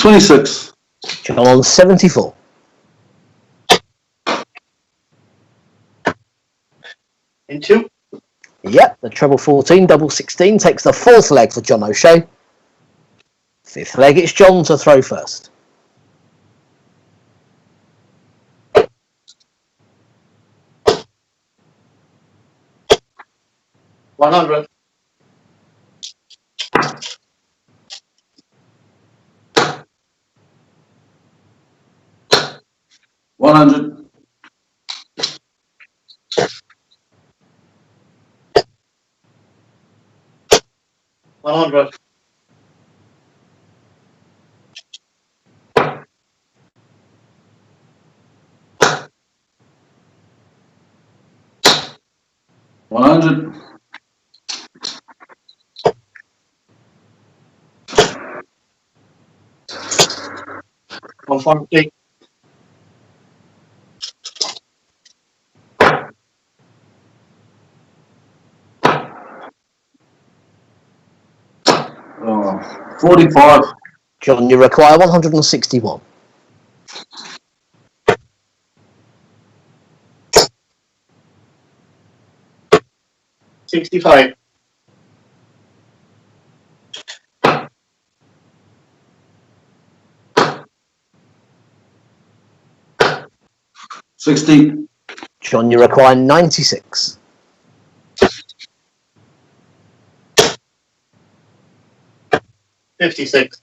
26. John on 74. In 2. Yep, the treble 14, double 16 takes the fourth leg for John O'Shea. Fifth leg, it's John to throw first. 100. 100. 100. 100. 140. 45. John, you require 161. 65. 60. John, you require 96. 56.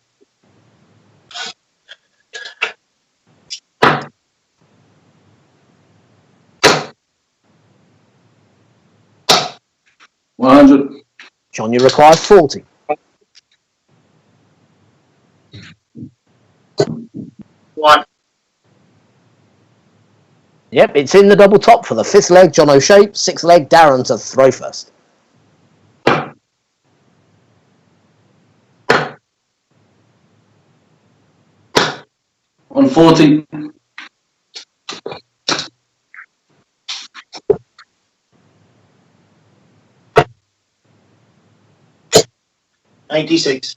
100. John, you require 40. 1. Yep, it's in the double top for the 5th leg, John O'Shea. 6th leg, Darren to throw first. 140. 96.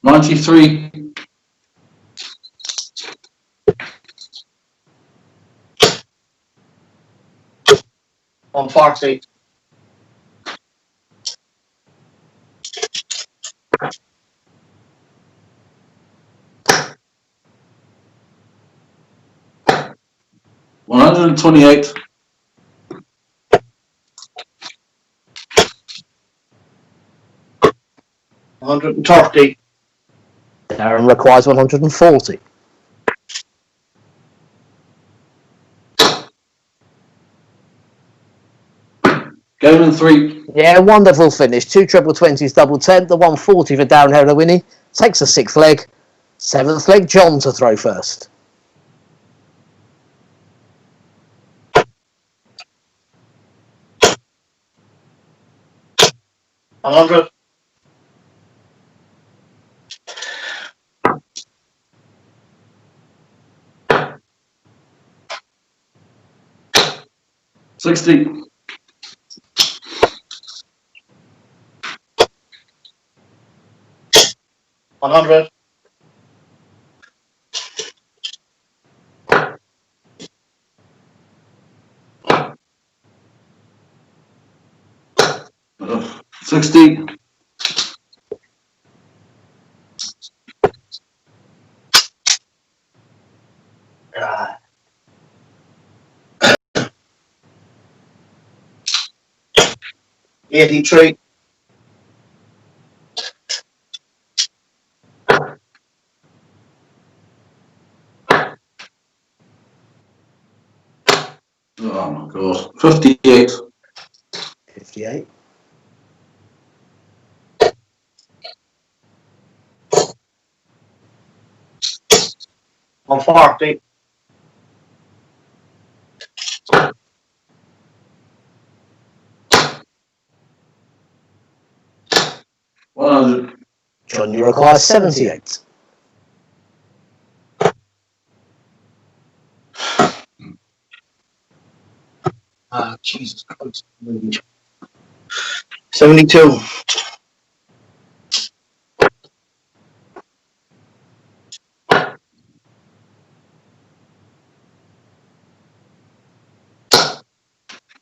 93. 140. 128. 130. Darren requires 140. Game in 3. Yeah, wonderful finish. 2 treble 20s, double 10. The 140 for Darren Herewini. Takes the 6th leg. 7th leg, John to throw first. 100. 60. 100. 60. 83. 58. 58. 140. 100. John, you require 78. Jesus Christ. 72.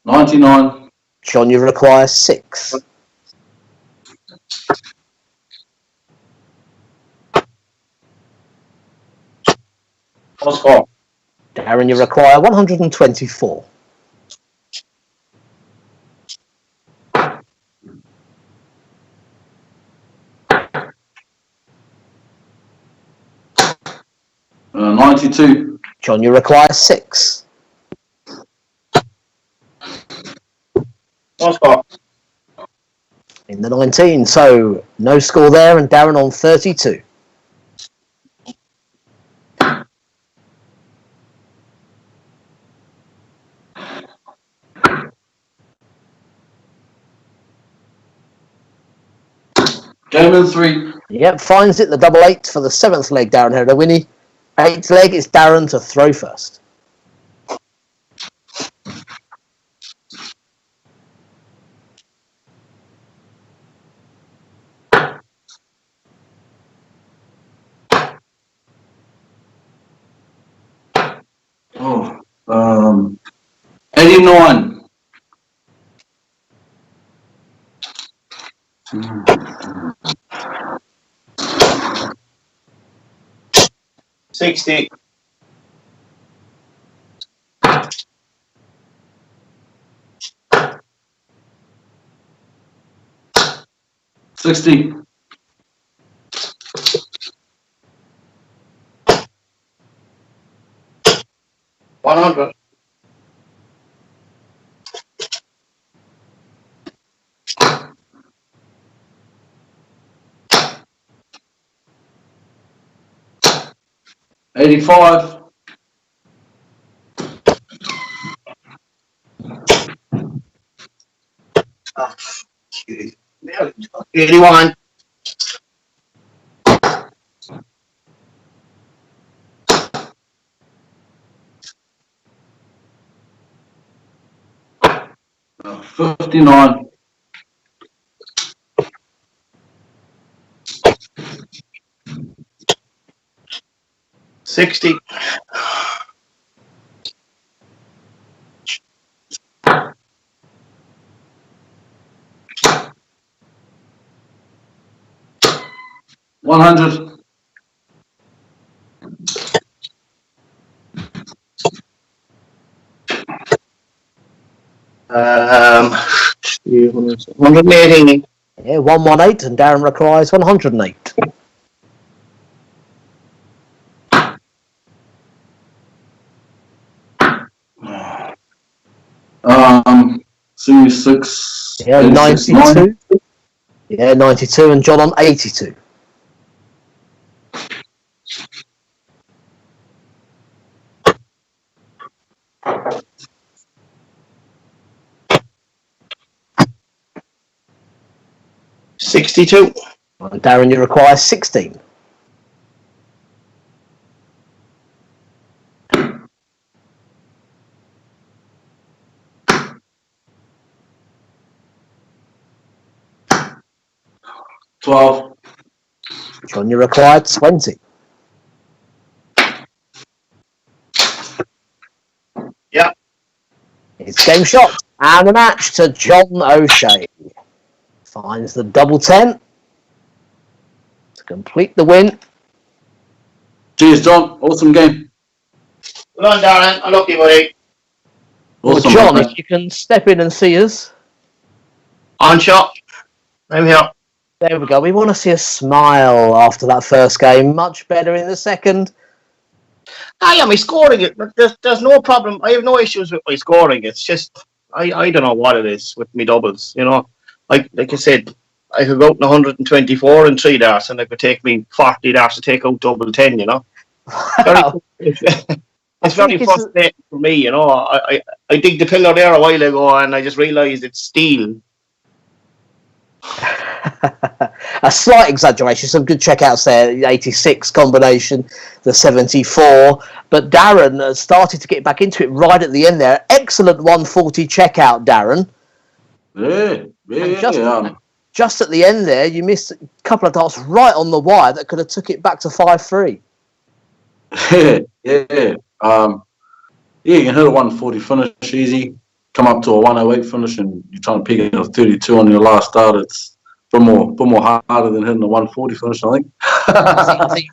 99. John, you require 6. 1 score. Darren, you require 124. 92. John, you require 6. 1 score. In the 19. So no score there, and Darren on 32. Game in 3. Yep, finds it, the double 8 for the 7th leg, Darren Herewini. 8th leg, it's Darren to throw first. 89. 60. 60. 100. 85. Oh, 81. Uh, 59. 60. 100. 118. Yeah, 118, and Darren requires 108. Um, 66. Yeah, 86, 92. Yeah, 92, and John on 82. $62. And Darren, you require 16. $12. John, you require 20. Yeah. It's game shot and a match to John O'Shea. Finds the double 10 to complete the win. Cheers, John. Awesome game. Well done, Darren. I love you, buddy. Well, Awesome, John, mate. if you can step in and see us. On shot. I'm here. There we go. We want to see a smile after that first game. Much better in the second. I am scoring it. There's no problem. I have no issues with my scoring. It's just I don't know what it is with me doubles. You know, like I said, I could go out in 124 and 3 darts, and it could take me 40 darts to take out double 10. You know, it's very frustrating for me. You know, I dig the pillar there a while ago, and I just realised it's steel. A slight exaggeration, some good checkouts there, the 86 combination, the 74, but Darren started to get back into it right at the end there. Excellent 140 checkout, Darren. Just at the end there, you missed a couple of darts right on the wire that could have took it back to 5-3. Yeah, you can hit a 140 finish easy, come up to a 108 finish, and you're trying to pick it a 32 on your last start. It's a bit more harder than hitting a 140 finish, I think.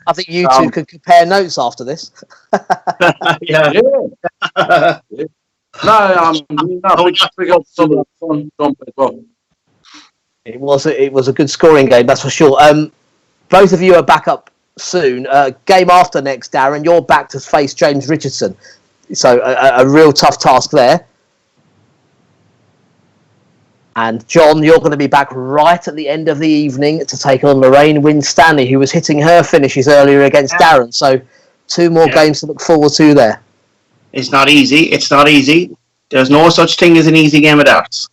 I think you two could compare notes after this. Yeah. No, big help to John as well. It was a good scoring game, that's for sure. Both of you are back up soon. Game after next, Darren, you're back to face James Richardson. So a real tough task there. And John, you're going to be back right at the end of the evening to take on Lorraine Wynn-Stanley, who was hitting her finishes earlier against Darren. So 2 more games to look forward to there. It's not easy. There's no such thing as an easy game of darts.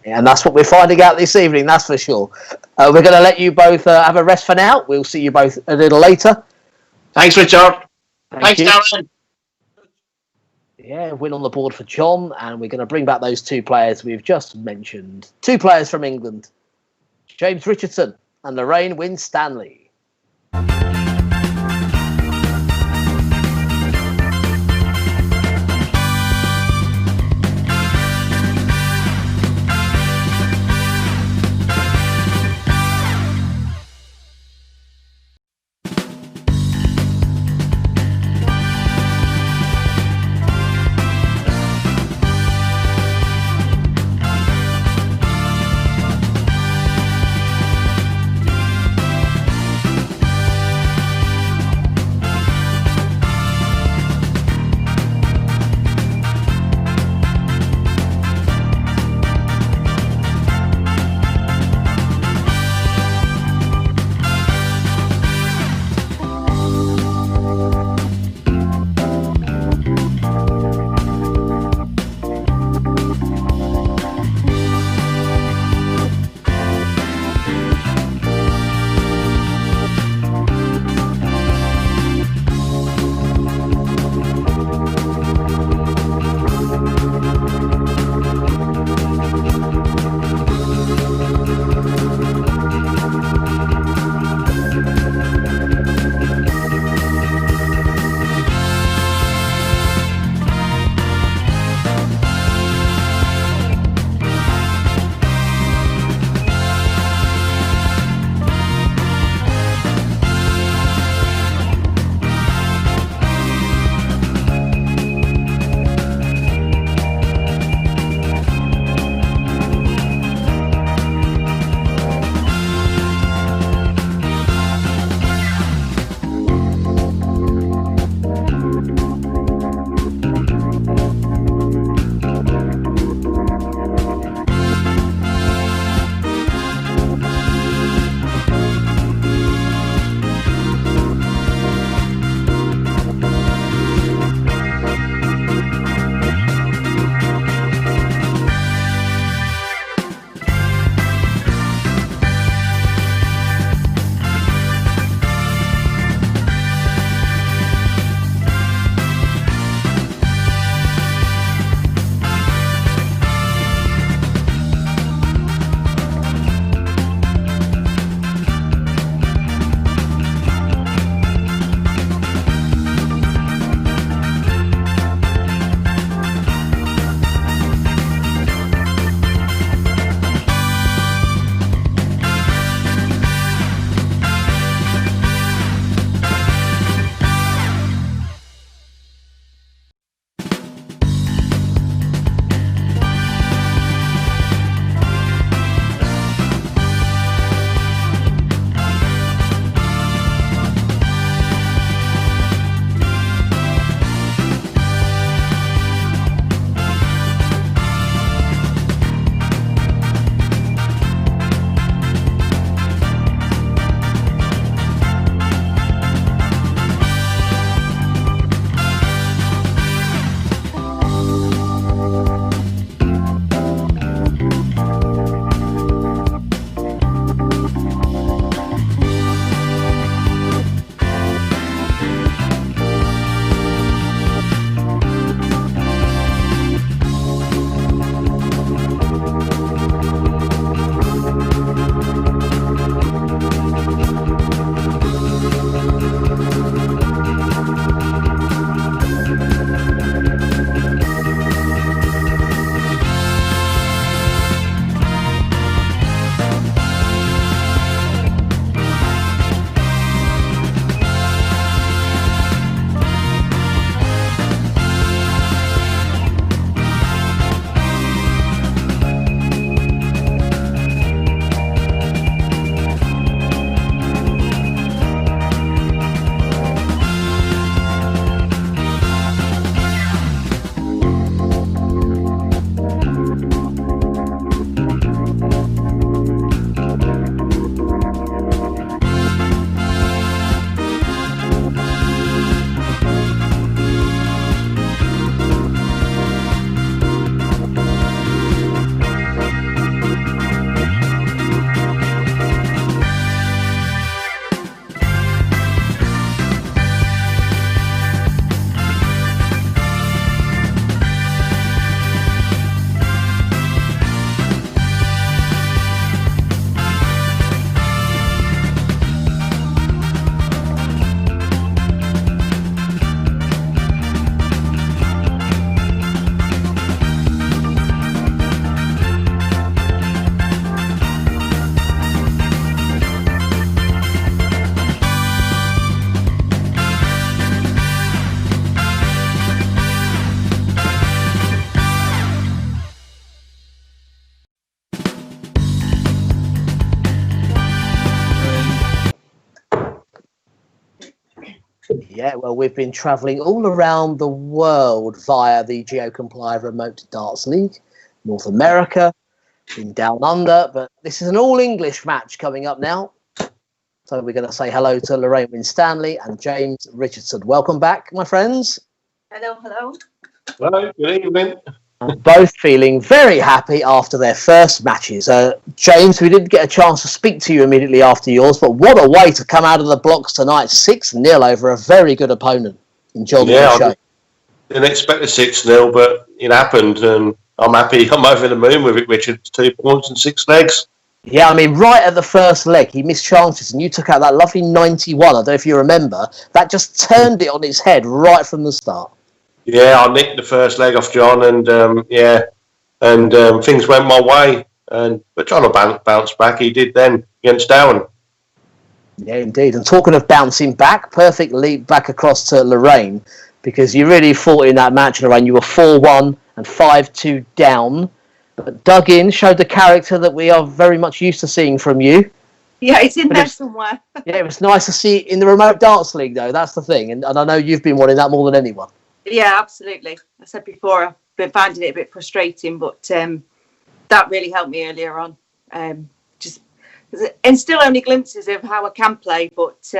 Yeah, and that's what we're finding out this evening, that's for sure. We're going to let you both have a rest for now. We'll see you both a little later. Thanks, Richard. Thanks, Darren. Yeah, win on the board for John, and we're going to bring back those 2 players we've just mentioned. 2 players from England, James Richardson and Lorraine Winstanley. Yeah, well, we've been travelling all around the world via the GeoComply Remote Darts League, North America, been down under, but this is an all-English match coming up now. So we're going to say hello to Lorraine Winstanley and James Richardson. Welcome back, my friends. Hello, hello. Hello, good evening. Both feeling very happy after their first matches. James, we didn't get a chance to speak to you immediately after yours, but what a way to come out of the blocks tonight, 6-0 over a very good opponent in John O'Shea. I didn't expect a 6-0, but it happened, and I'm happy. I'm over the moon with it, Richard. 2 points and 6 legs. Yeah, I mean, right at the first leg, he missed chances, and you took out that lovely 91. I don't know if you remember. That just turned it on its head right from the start. Yeah, I nicked the first leg off John, and things went my way. But John will bounce back. He did then against Darren. Yeah, indeed. And talking of bouncing back, perfect leap back across to Lorraine, because you really fought in that match, Lorraine. You were 4-1 and 5-2 down, but dug in, showed the character that we are very much used to seeing from you. Yeah, it's in there somewhere. Yeah, it was nice to see it in the Remote Darts League, though. That's the thing. And I know you've been wanting that more than anyone. Yeah, absolutely. I said before, I've been finding it a bit frustrating, but that really helped me earlier on. And still only glimpses of how I can play, but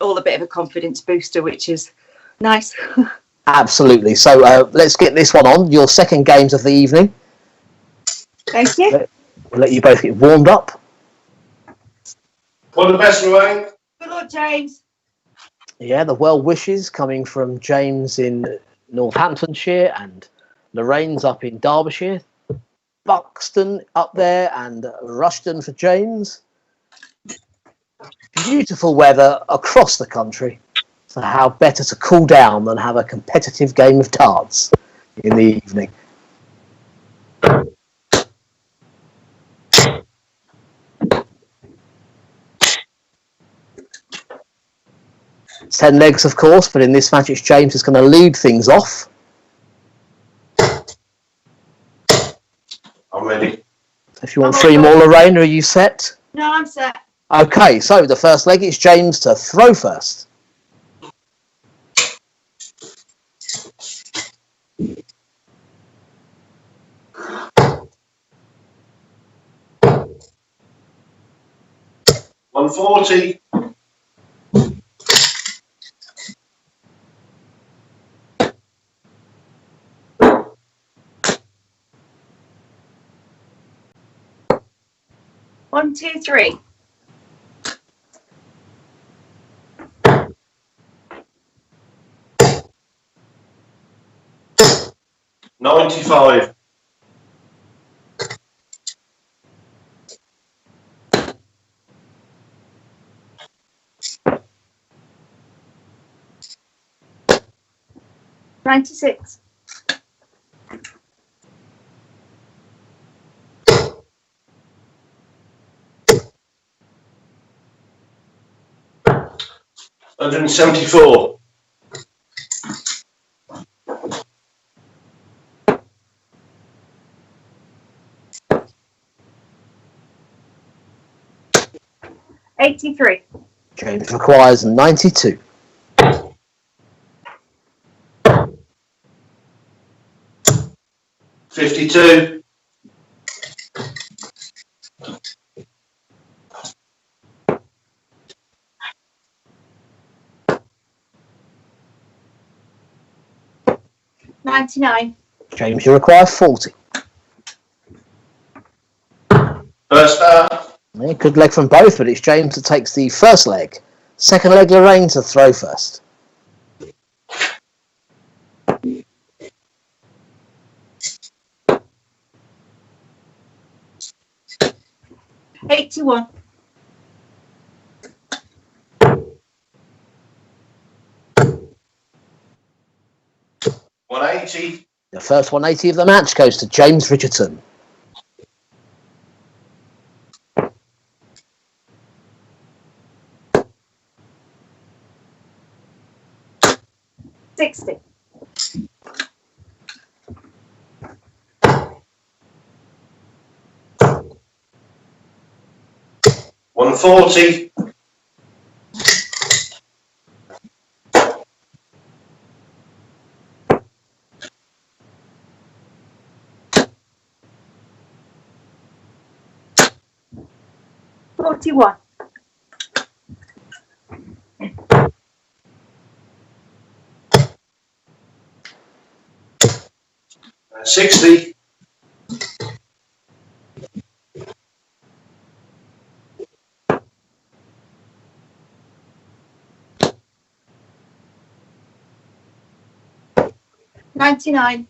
all a bit of a confidence booster, which is nice. Absolutely. So let's get this one on. Your second games of the evening. Thank you. We'll let you both get warmed up. All the best, Lorraine. Good luck, James. Yeah, the well wishes coming from James in Northamptonshire and Lorraine's up in Derbyshire. Buxton up there and Rushden for James. Beautiful weather across the country. So how better to cool down than have a competitive game of darts in the evening. It's 10 legs, of course, but in this match it's James who's going to lead things off. I'm ready. If you want 3 more, Lorraine, are you set? No, I'm set. Okay, so the first leg is James to throw first. $140. One, two, three. $95. $96. $174. $83. James requires 92. $52. $99. James, you require 40. First start. Yeah, good leg from both, but it's James that takes the first leg. Second leg, Lorraine to throw first. $81. $180. The first 180 of the match goes to James Richardson. $60. $140. 41. Uh, 60. $99.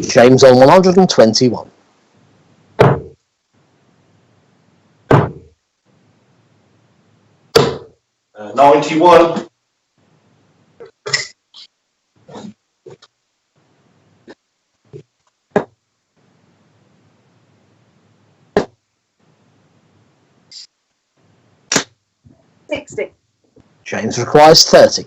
James on 121. 91. $60. James requires 30.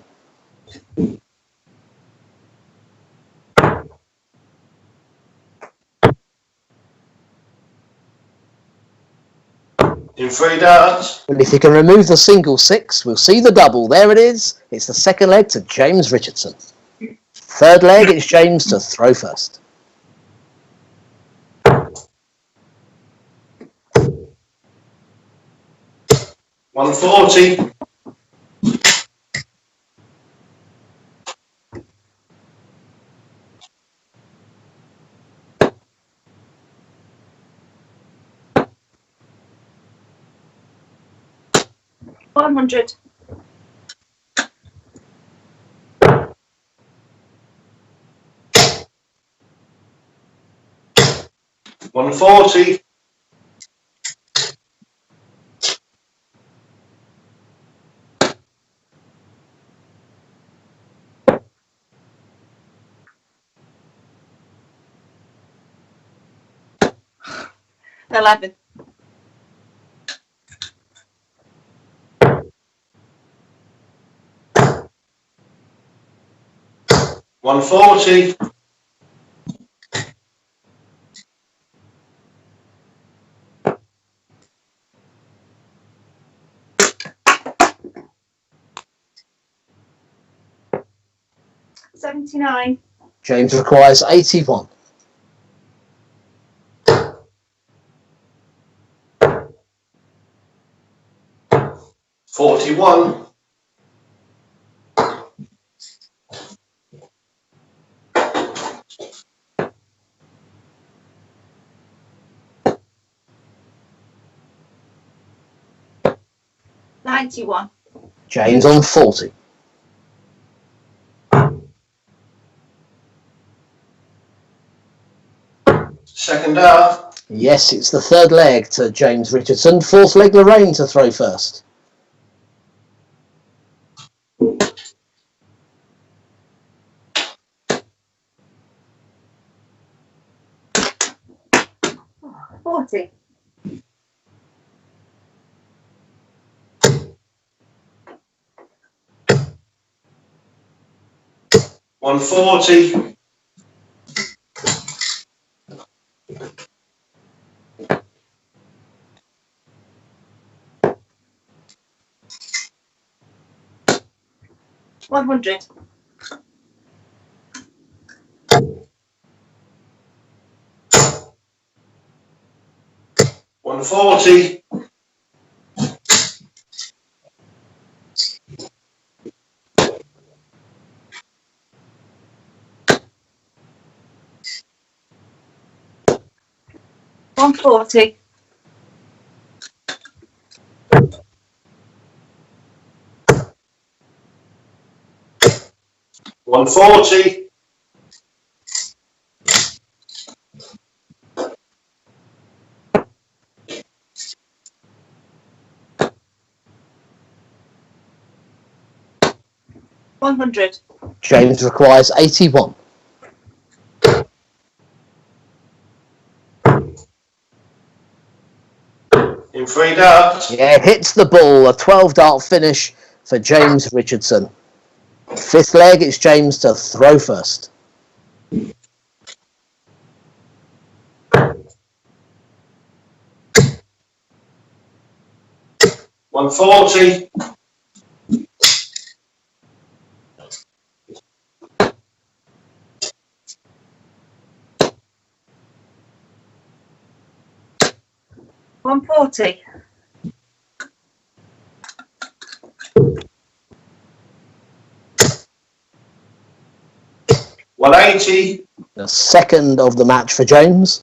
In 3 darts. Well, if you can remove the single 6, we'll see the double. There it is. It's the second leg to James Richardson. Third leg, it's James to throw first. 140. 100. 140. 11. 140. 79. James requires 81. 41. 91. James on 40. 2nd half. Yes, it's the third leg to James Richardson. Fourth leg, Lorraine to throw first. 40. 140. 100. 140. 140. 140. 100. James requires 81. 3 darts. Yeah, hits the ball. A 12-dart finish for James Richardson. Fifth leg, it's James to throw first. 140. 140. 180. The second of the match for James.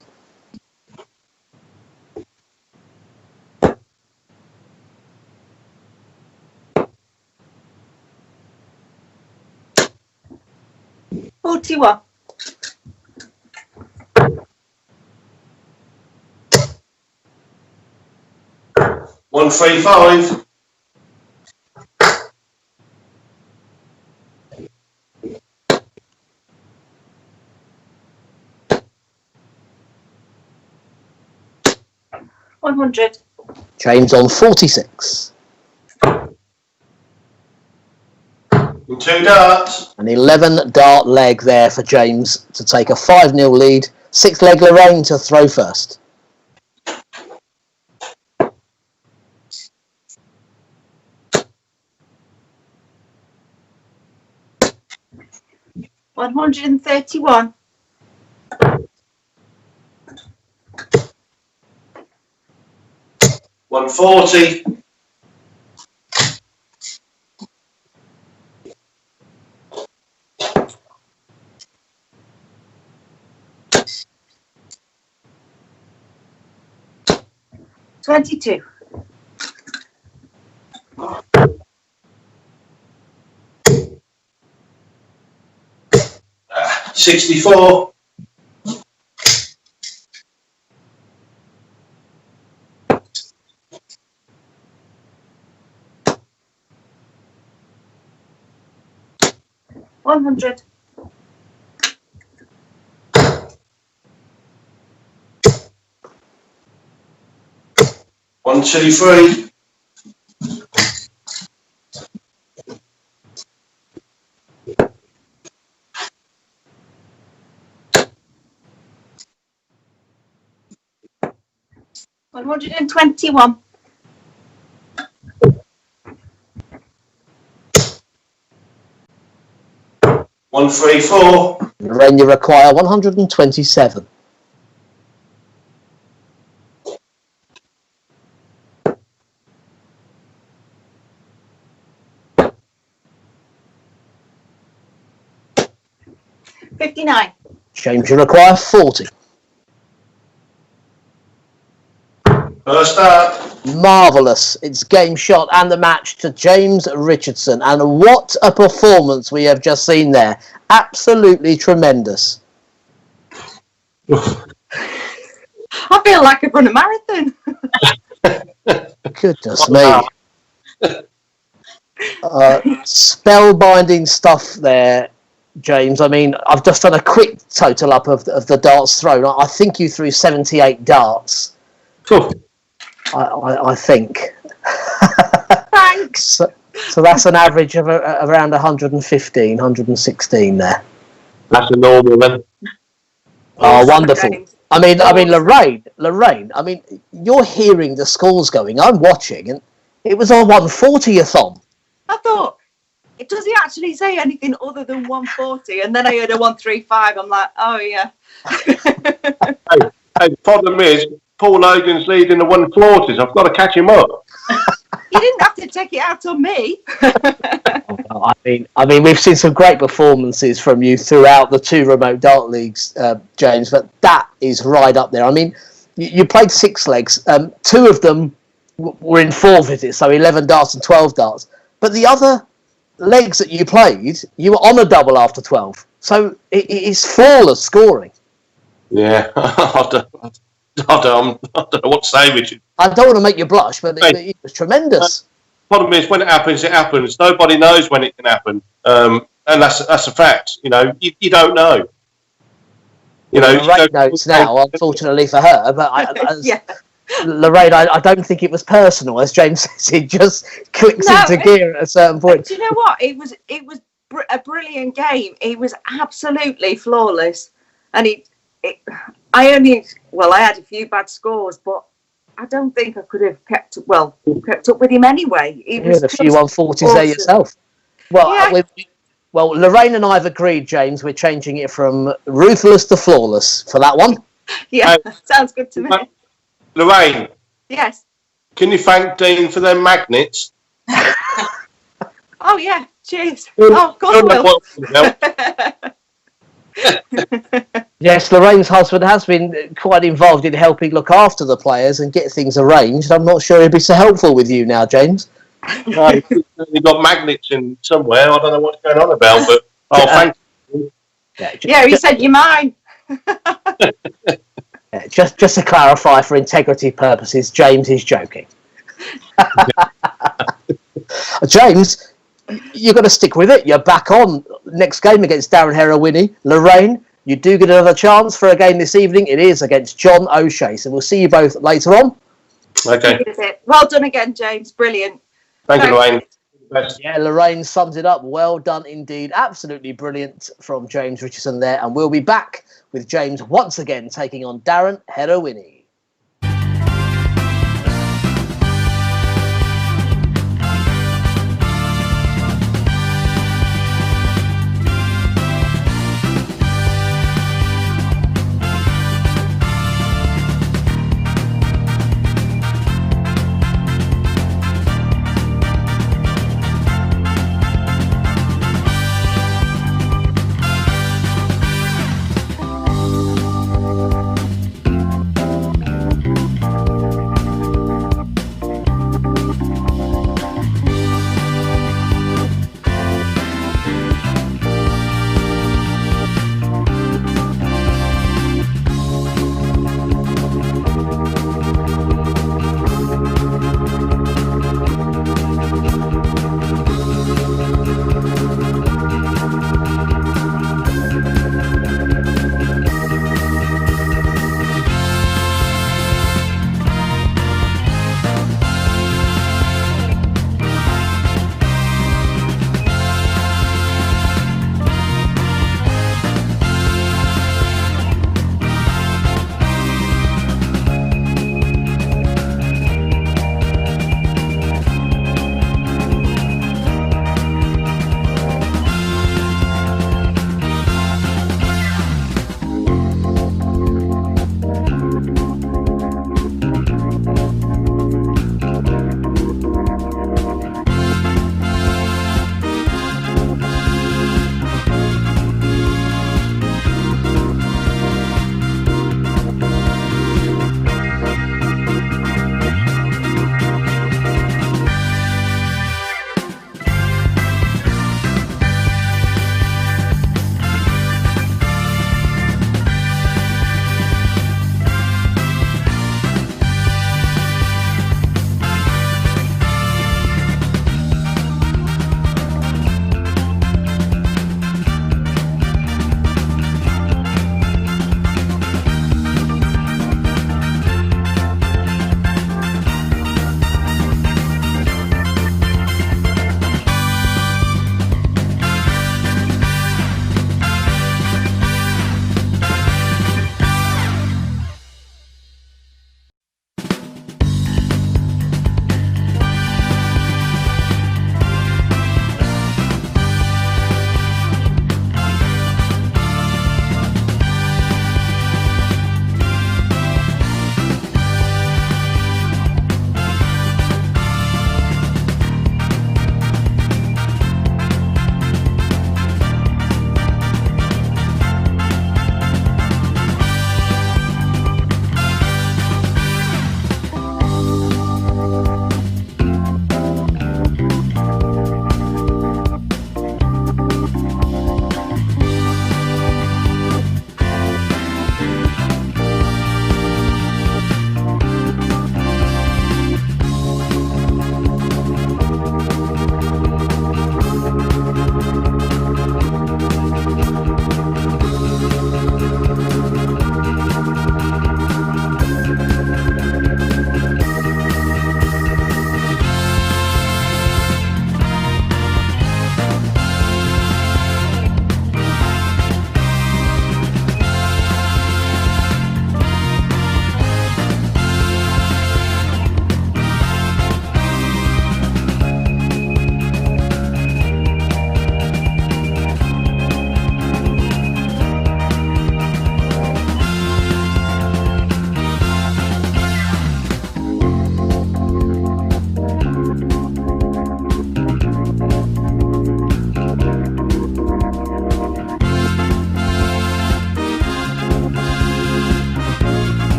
$41. 135. $100. James on 46. 2 darts. An 11 dart leg there for James to take a 5-0 lead. 6 leg Lorraine to throw first. $131. 140. 22. 64. 100. 123. 121. 134. Lorraine, you require 127. 59. James, you require 40. First up. Marvellous. It's game shot and the match to James Richardson. And what a performance we have just seen there. Absolutely tremendous. I feel like I've run a marathon. Goodness me. Spellbinding stuff there, James. I mean, I've just done a quick total up of the darts thrown. I think you threw 78 darts. I think. Thanks. So that's an average of around 115, 116 there. That's a normal then. Oh, wonderful. I mean, Lorraine, I mean, you're hearing the scores going. I'm watching, and it was on 140 a thumb. I thought, does he actually say anything other than 140? And then I heard a 135. I'm like, oh, yeah. Hey, the problem is, Paul Hogan's leading the 140s. I've got to catch him up. You didn't have to take it out on me. I mean, we've seen some great performances from you throughout the 2 remote dart leagues, James, but that is right up there. I mean, you played 6 legs. 2 of them were in 4 visits, so 11 darts and 12 darts. But the other legs that you played, you were on a double after 12. So it is flawless scoring. Yeah, I don't know what to say, Richard. I don't want to make you blush, but it was tremendous. Problem is, when it happens, it happens. Nobody knows when it can happen, and that's a fact. You know, you don't know. You know, Lorraine notes now, unfortunately for her, but Yeah. Lorraine, I don't think it was personal, as James says. It just clicks into gear at a certain point. Do you know what? It was a brilliant game. It was absolutely flawless, and I had a few bad scores, but I don't think I could have kept up with him anyway. You had a few 140s there yourself. Well, yeah. Well, Lorraine and I have agreed, James, we're changing it from ruthless to flawless for that one. Yeah, sounds good to me. Lorraine, Yes. can you thank Dean for them magnets? Oh yeah. Cheers. Oh, of course I will. Yes, Lorraine's husband has been quite involved in helping look after the players and get things arranged. I'm not sure he'd be so helpful with you now, James. No, you've got magnets in somewhere. I don't know what's going on about, but thank you. Yeah, he sent you mine. Just to clarify, for integrity purposes, James is joking. James, you've got to stick with it. You're back on next game against Darren Herewini. Lorraine, you do get another chance for a game this evening. It is against John O'Shea. So we'll see you both later on. Okay. Well done again, James. Brilliant. Thank you, Lorraine. Yeah, Lorraine sums it up. Well done indeed. Absolutely brilliant from James Richardson there. And we'll be back with James once again taking on Darren Herewini.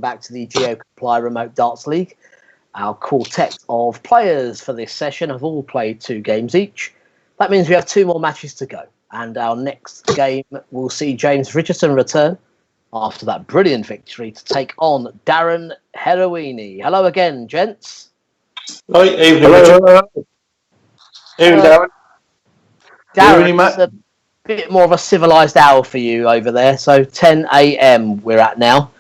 back to the Geo Comply Remote Darts League. Our quartet of players for this session have all played 2 games each. That means we have 2 more matches to go. And our next game will see James Richardson return after that brilliant victory to take on Darren Herewini. Hello again, gents. Hi, evening, Richard. Evening, Darren. Darren, it's a bit more of a civilised hour for you over there. So 10 a.m. we're at now.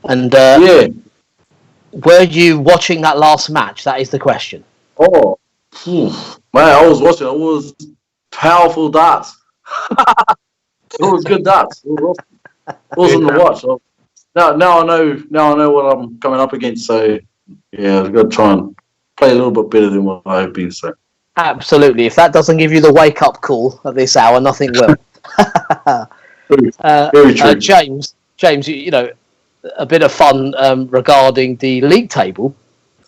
And were you watching that last match? That is the question. Oh, man, I was watching. It was powerful darts. It was good darts. It was awesome to watch. So now I know what I'm coming up against. So yeah, I've got to try and play a little bit better than what I've been. So absolutely. If that doesn't give you the wake up call at this hour, nothing will. very true. James, you know, a bit of fun regarding the league table.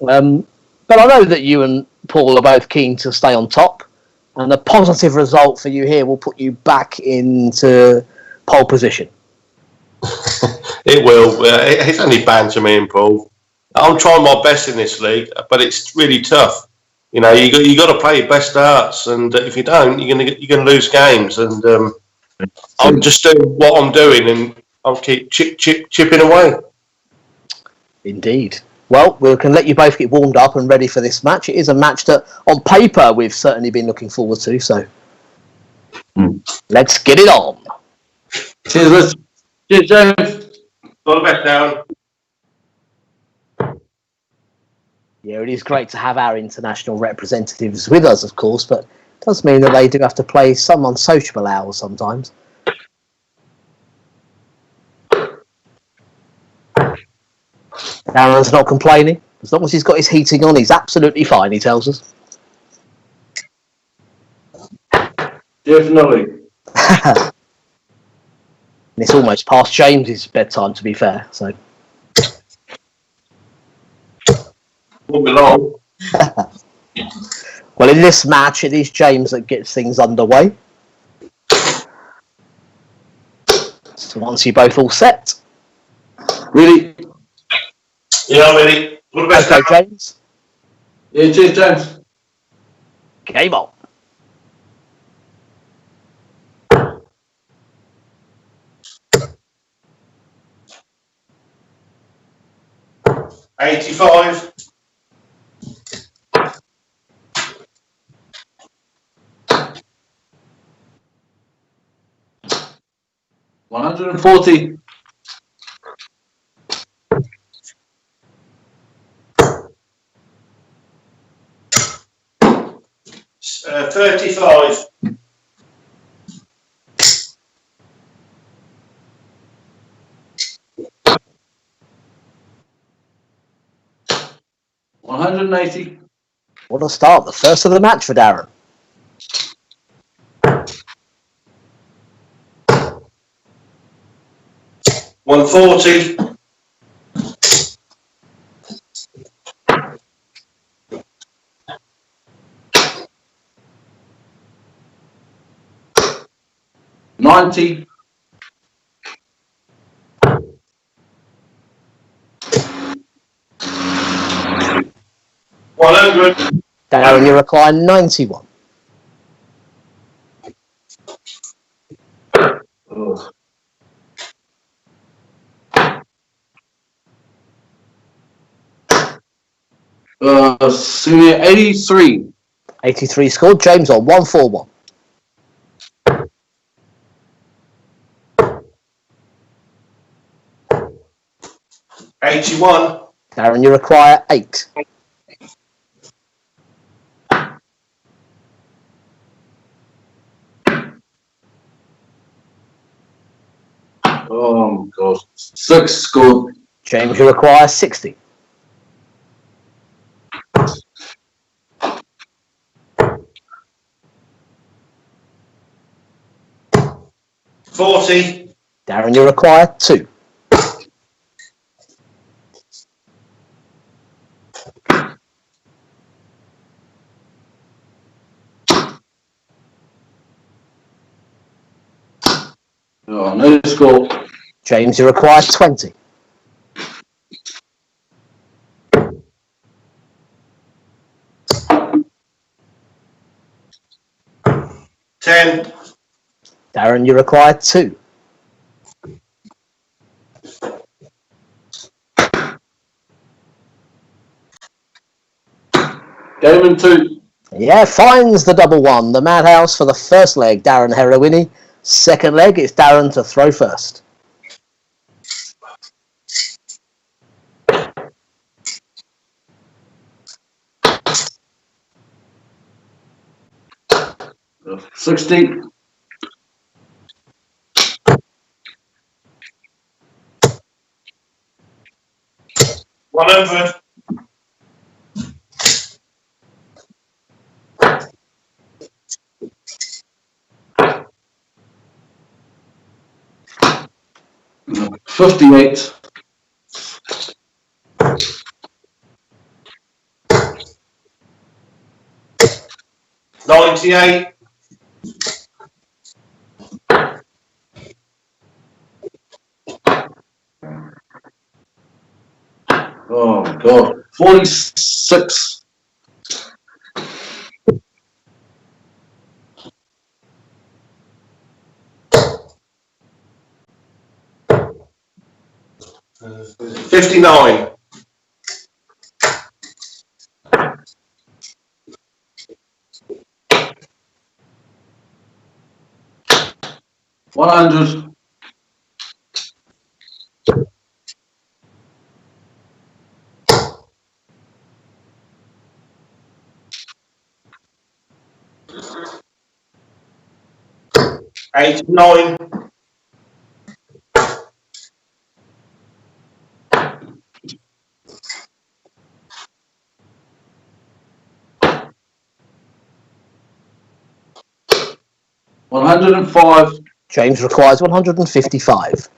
But I know that you and Paul are both keen to stay on top, and the positive result for you here will put you back into pole position. It will. It's only banter, me and Paul. I'm trying my best in this league, but it's really tough. You know, you got to play your best darts, and if you don't, you're gonna lose games. And I'm just doing what I'm doing, and I'll keep chipping away. Indeed. Well, we can let you both get warmed up and ready for this match. It is a match that, on paper, we've certainly been looking forward to. So, let's get it on. Cheers, James. All the best, Darren. Yeah, it is great to have our international representatives with us, of course, but it does mean that they do have to play some unsociable hours sometimes. Darren's not complaining. As long as he's got his heating on, he's absolutely fine, he tells us. Definitely. And it's almost past James's bedtime, to be fair. So. Won't be long. Well, in this match, it is James that gets things underway. So once you're both all set. Really? Yeah, I'm ready. All the best, Okay, Darren. James. Yeah, cheers, James. Game on. $85. $140. $35. $180. What a start. The first of the match for Darren. $140. $90. $100. Darren, you require 91. Oh. Senior 83. 83 scored. James on 141. $81. Darren, you require 8. Oh, God. 6 scored. James, you require 60. $40. Darren, you require 2. Oh, no score. James, you require 20. 10. Darren, you require 2. Game 2. Yeah, finds the double 1. The Madhouse for the first leg, Darren Herewini. Second leg, it's Darren to throw first. Uh, 60. 100. 58. 98. 46. 59. 100. 89. 105. James requires 155.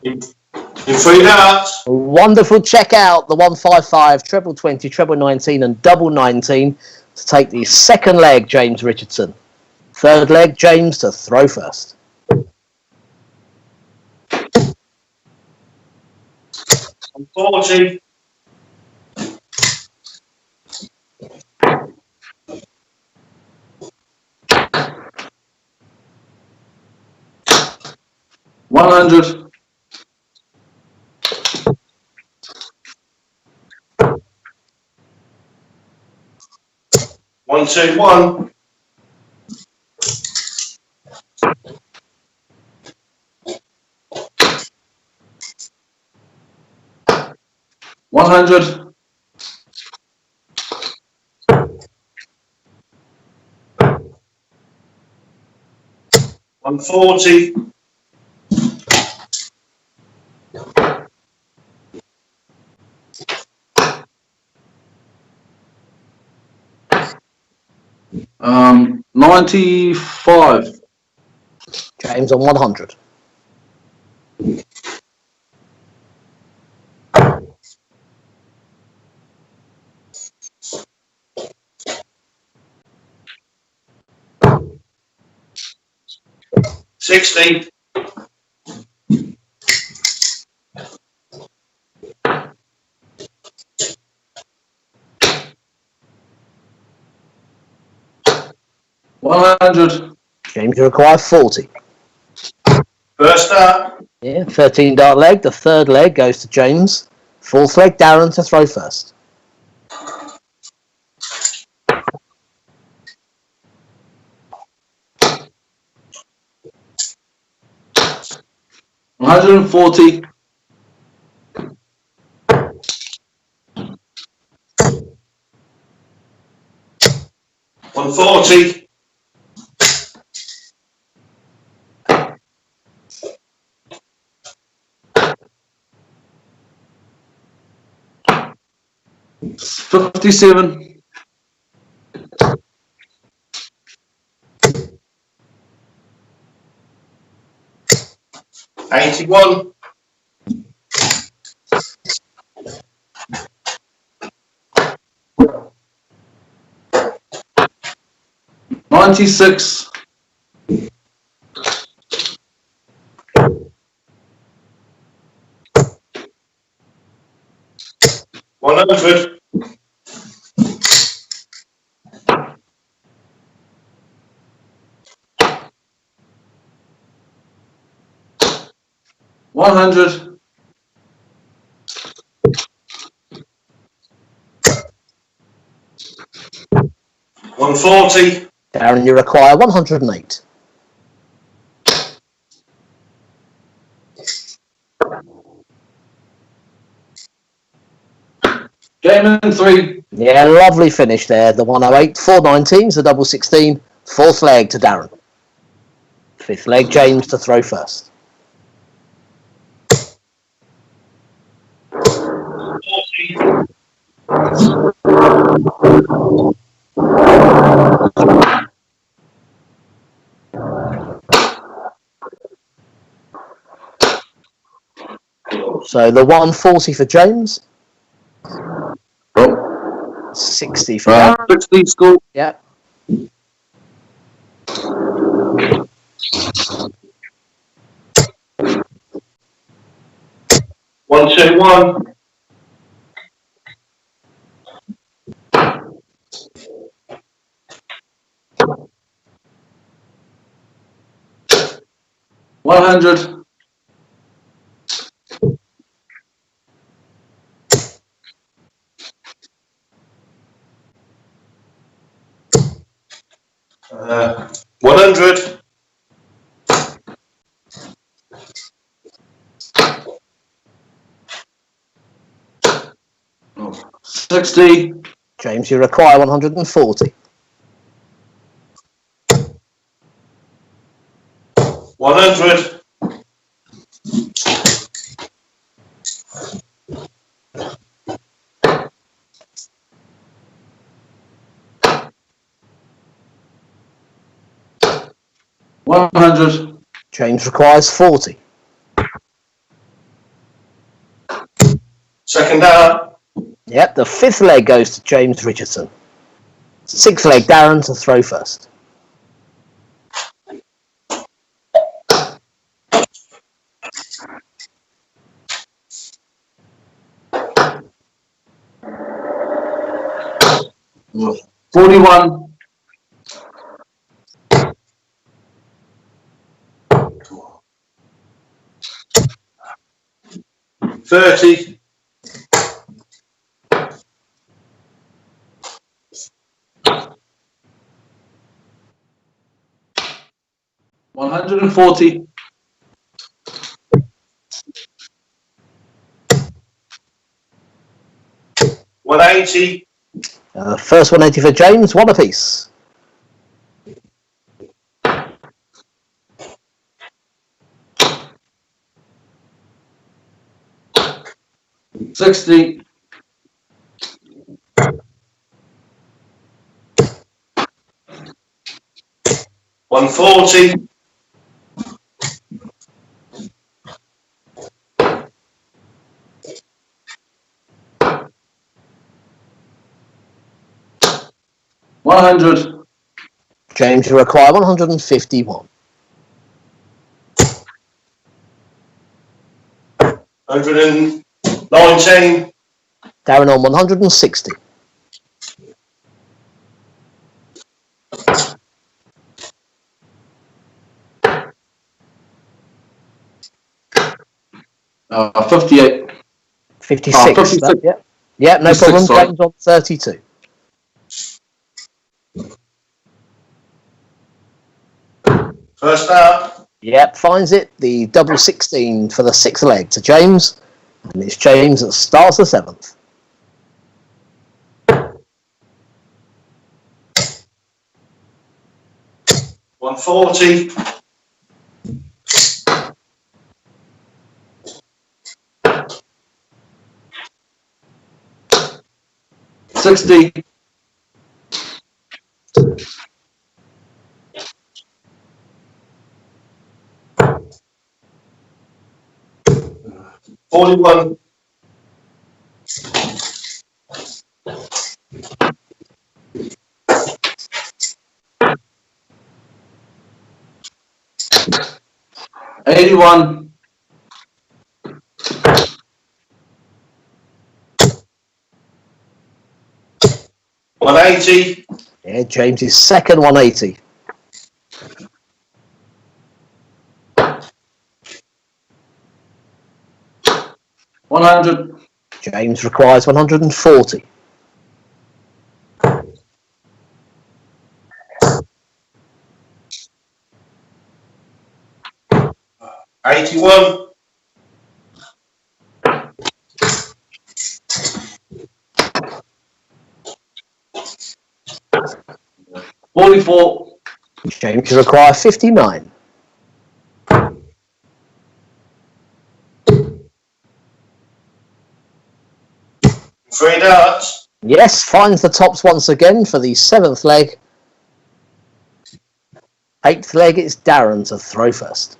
In 3 darts. Wonderful check out, the 155, treble 20, treble 19 and double 19 to take the second leg, James Richardson. Third leg, James to throw first. And 40. 100. 121. 100. 140. 95. James on 100. 60. 100. James, you require 40. First dart. Yeah, 13 dart leg. The third leg goes to James. Fourth leg, Darren to throw first. 140. 140. 57. 81. 96. 100. 100. $140. Darren, you require 108. Game in 3. Yeah, lovely finish there. The 108, 419's the double 16. Fourth leg to Darren. Fifth leg, James to throw first. So the 140 for James. Oh, 60 for Darren. 60 score. Yeah. $121. $100. $100. Oh, 60. James, you require 140. 100. $100. James requires 40. Second down. Yep, the fifth leg goes to James Richardson. Sixth leg, Darren to throw first. Oh, 41. $30. $140. $180. First 180 for James, one apiece. $60. $140. $100. James, you require 151. 119. Darren on 160. $58. 56. 56. Yeah. Yeah, no 56, problem. sorry. James on 32. First out. Yep, finds it. The double 16 for the sixth leg to James. And it's James that starts the seventh. $140. $60. $41. $81. $180. Yeah, James's second 180. 100. James requires 140. 81. 44. James, you require 59. 3 darts. Yes, finds the tops once again for the 7th leg. 8th leg, it's Darren to throw first.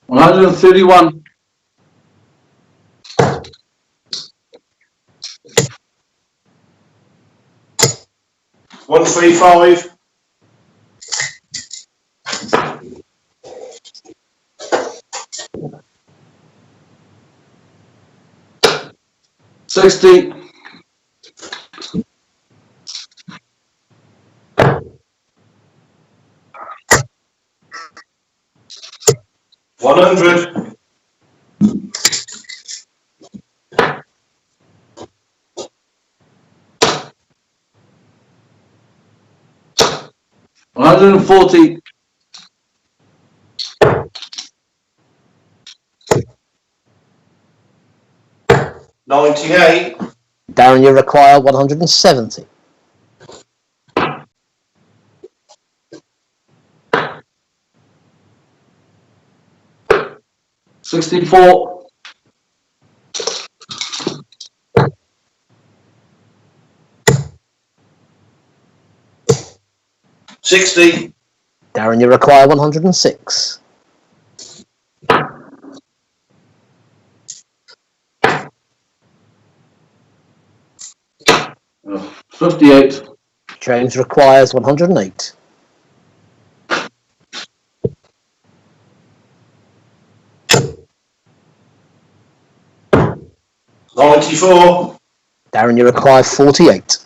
131. 135. 60. 100. 140. 98. Darren, you require 170. 64. 60. Darren, you require 106. 58. James requires 108. 94. Darren, you require 48.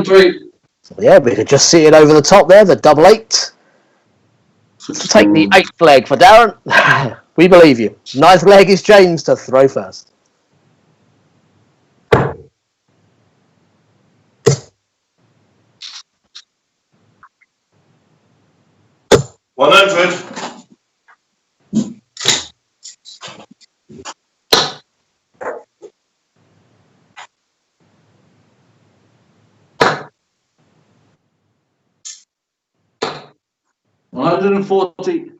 3. So yeah, we could just see it over the top there, the double 8. To take the 8th leg for Darren. We believe you. 9th leg is James to throw first. 100. 140.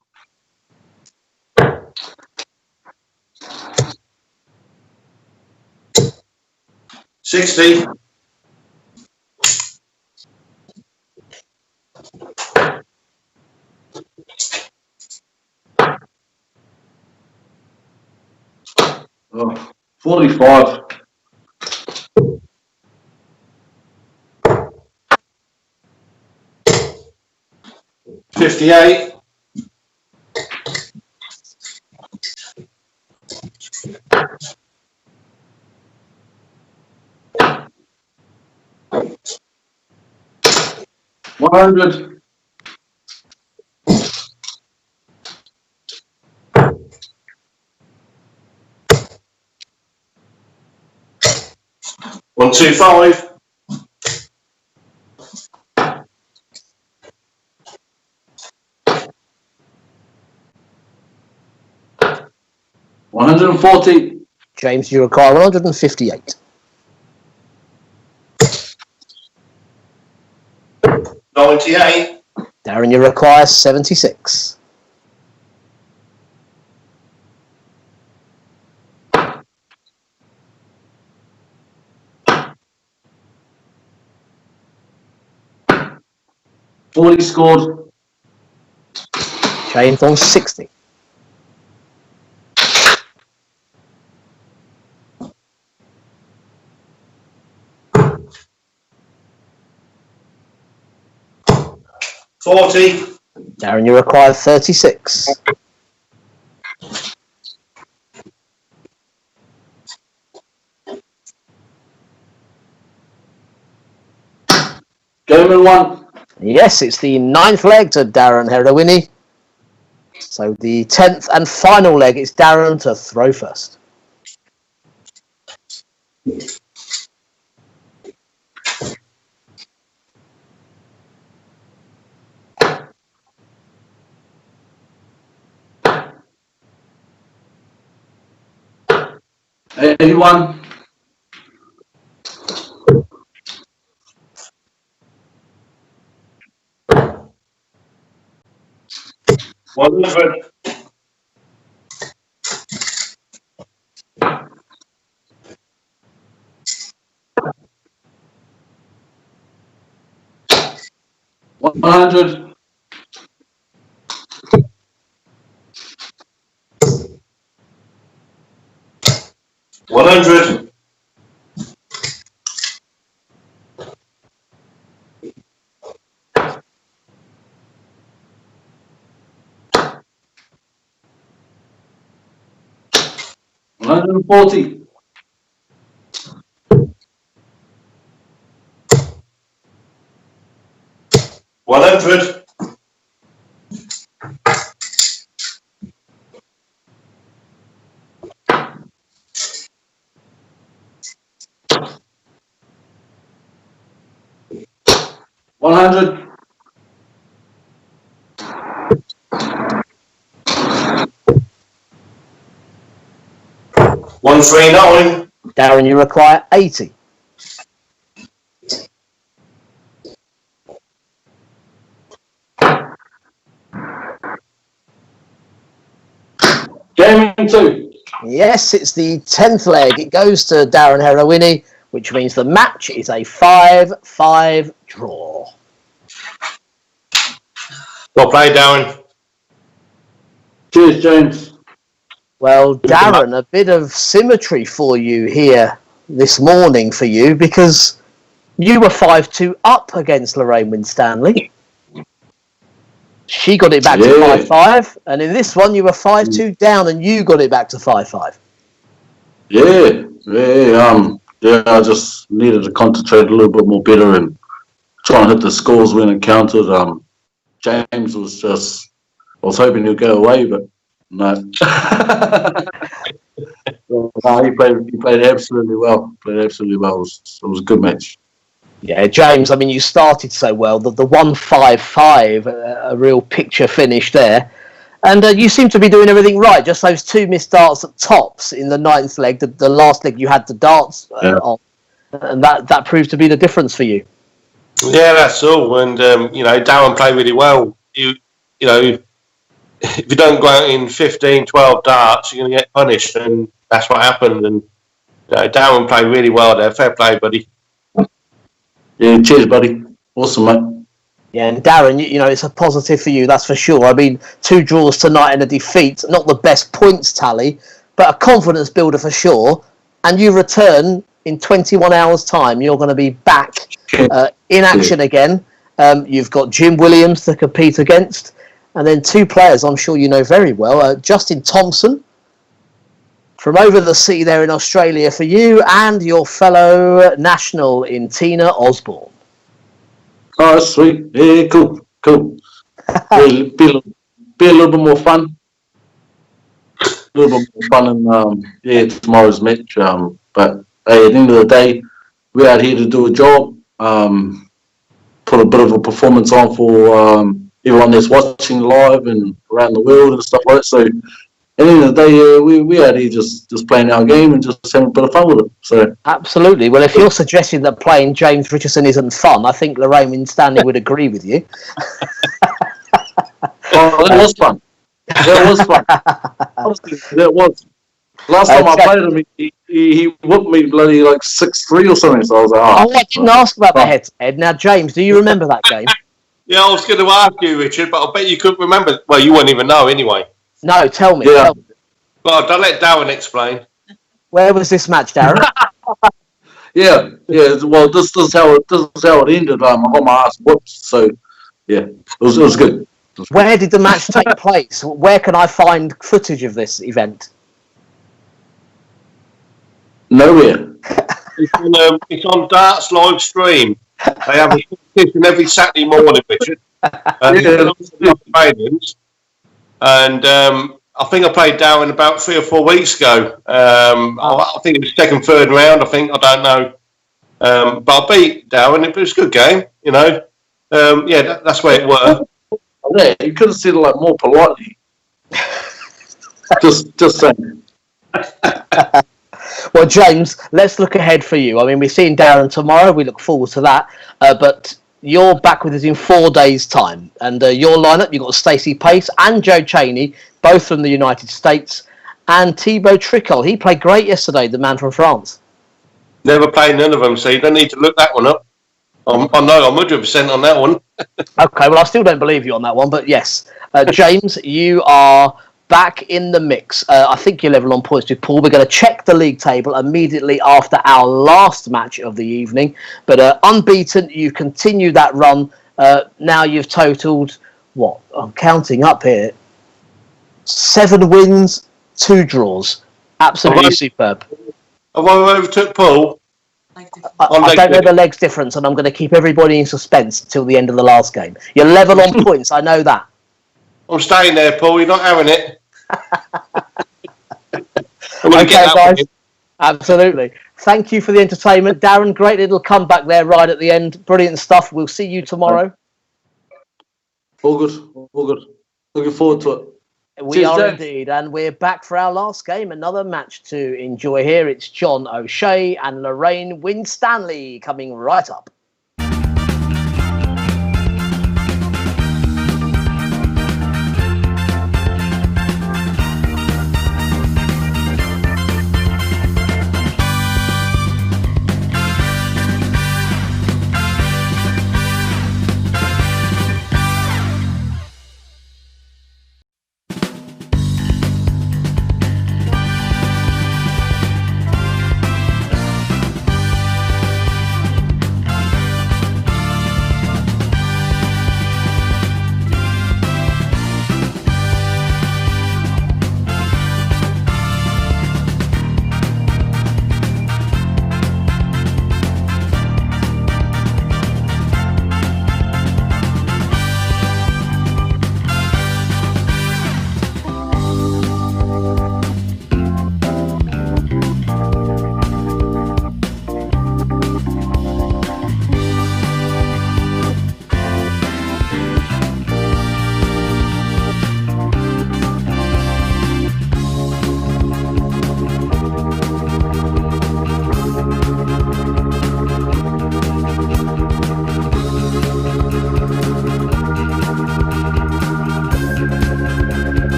60. 45. 58. 100. 125. 140. James, you require 158. 98. Darren, you require 76. 40 scored. James on 60. 40. Darren, you require 36. Game in one. Yes, it's the 9th leg to Darren Herewini. So the 10th and final leg, it's Darren to throw first. Anyone? One hundred. One hundred. One hundred. 140. 100. 100. 139. Darren, you require 80. Game in two. Yes, it's the 10th leg. It goes to Darren Herewini, which means the match is a 5-5 draw. Well played, Darren. Cheers, James. Well, Darren, a bit of symmetry for you here this morning for you, because you were 5-2 up against Lorraine Winstanley. She got it back to 5-5, and in this one you were 5-2 down and you got it back to 5-5. I just needed to concentrate a little bit more better and try and hit the scores when it counted. James was just, I was hoping he'd go away, but no. No, he played absolutely well. It was a good match. Yeah, James, I mean, you started so well. The 1-5-5, a real picture finish there. And you seem to be doing everything right. Just those two missed darts at tops in the 9th leg, the last leg you had the darts on. And that proved to be the difference for you. Yeah, that's all. And, Darren played really well. If you don't go out in 15, 12 darts, you're going to get punished. And that's what happened. And Darren played really well there. Fair play, buddy. Yeah, cheers, buddy. Awesome, mate. Yeah, and Darren, it's a positive for you, that's for sure. I mean, 2 draws tonight and a defeat, not the best points tally, but a confidence builder for sure. And you return in 21 hours' time. You're going to be back in action again. You've got Jim Williams to compete against. And then 2 players I'm sure you know very well. Justin Thompson from over the sea there in Australia for you, and your fellow national in Tina Osborne. Oh, that's sweet. Yeah, cool. Be a little bit more fun. In tomorrow's match. But hey, at the end of the day, we're out here to do a job. Put a bit of a performance on for everyone that's watching live and around the world and stuff like that. So at the end of the day, we out here just playing our game and just having a bit of fun with it. So absolutely. Well, if you're suggesting that playing James Richardson isn't fun, I think Lorraine Winstanley would agree with you. Well, that was fun. That was. Last time I played him, he whooped me bloody like 6-3 or something. So I was like, I didn't ask about the head-to-head. Now, James, do you remember that game? Yeah, I was going to ask you, Richard, but I bet you couldn't remember. Well, you wouldn't even know anyway. No, tell me. Yeah. Well, I'll let Darren explain. Where was this match, Darren? Yeah. Well, this is how it ended. I got my ass whooped. So yeah, it was good. Where did the match take place? Where can I find footage of this event? Nowhere. It's on Darts live stream. They have a competition every Saturday morning, Richard. Trainings. And I think I played Darren about 3 or 4 weeks ago. I think it was second, third round. I don't know. But I beat Darren. It was a good game, you know. That's where it were. Yeah, you could have said it like more politely. just saying. Well, James, let's look ahead for you. I mean, we're seeing Darren tomorrow. We look forward to that. But you're back with us in 4 days' time. And your lineup, you've got Stacey Pace and Joe Cheney, both from the United States, and Thibaut Tricol. He played great yesterday, the man from France. Never played none of them, so you don't need to look that one up. I know I'm 100% on that one. Okay, well, I still don't believe you on that one, but yes. James, you are back in the mix. I think you're level on points with Paul. We're going to check the league table immediately after our last match of the evening. But unbeaten, you continue that run. Now you've totaled, what? I'm counting up here. 7 wins, 2 draws. Absolutely superb. Have I overtook Paul? I don't know the legs difference, and I'm going to keep everybody in suspense until the end of the last game. You're level on points, I know that. I'm staying there, Paul. You're not having it. Okay, guys. Absolutely. Thank you for the entertainment. Darren, great little comeback there right at the end. Brilliant stuff. We'll see you tomorrow. All good. Looking forward to it. We are indeed, and we're back for our last game. Another match to enjoy here. It's John O'Shea and Lorraine Wynn-Stanley coming right up.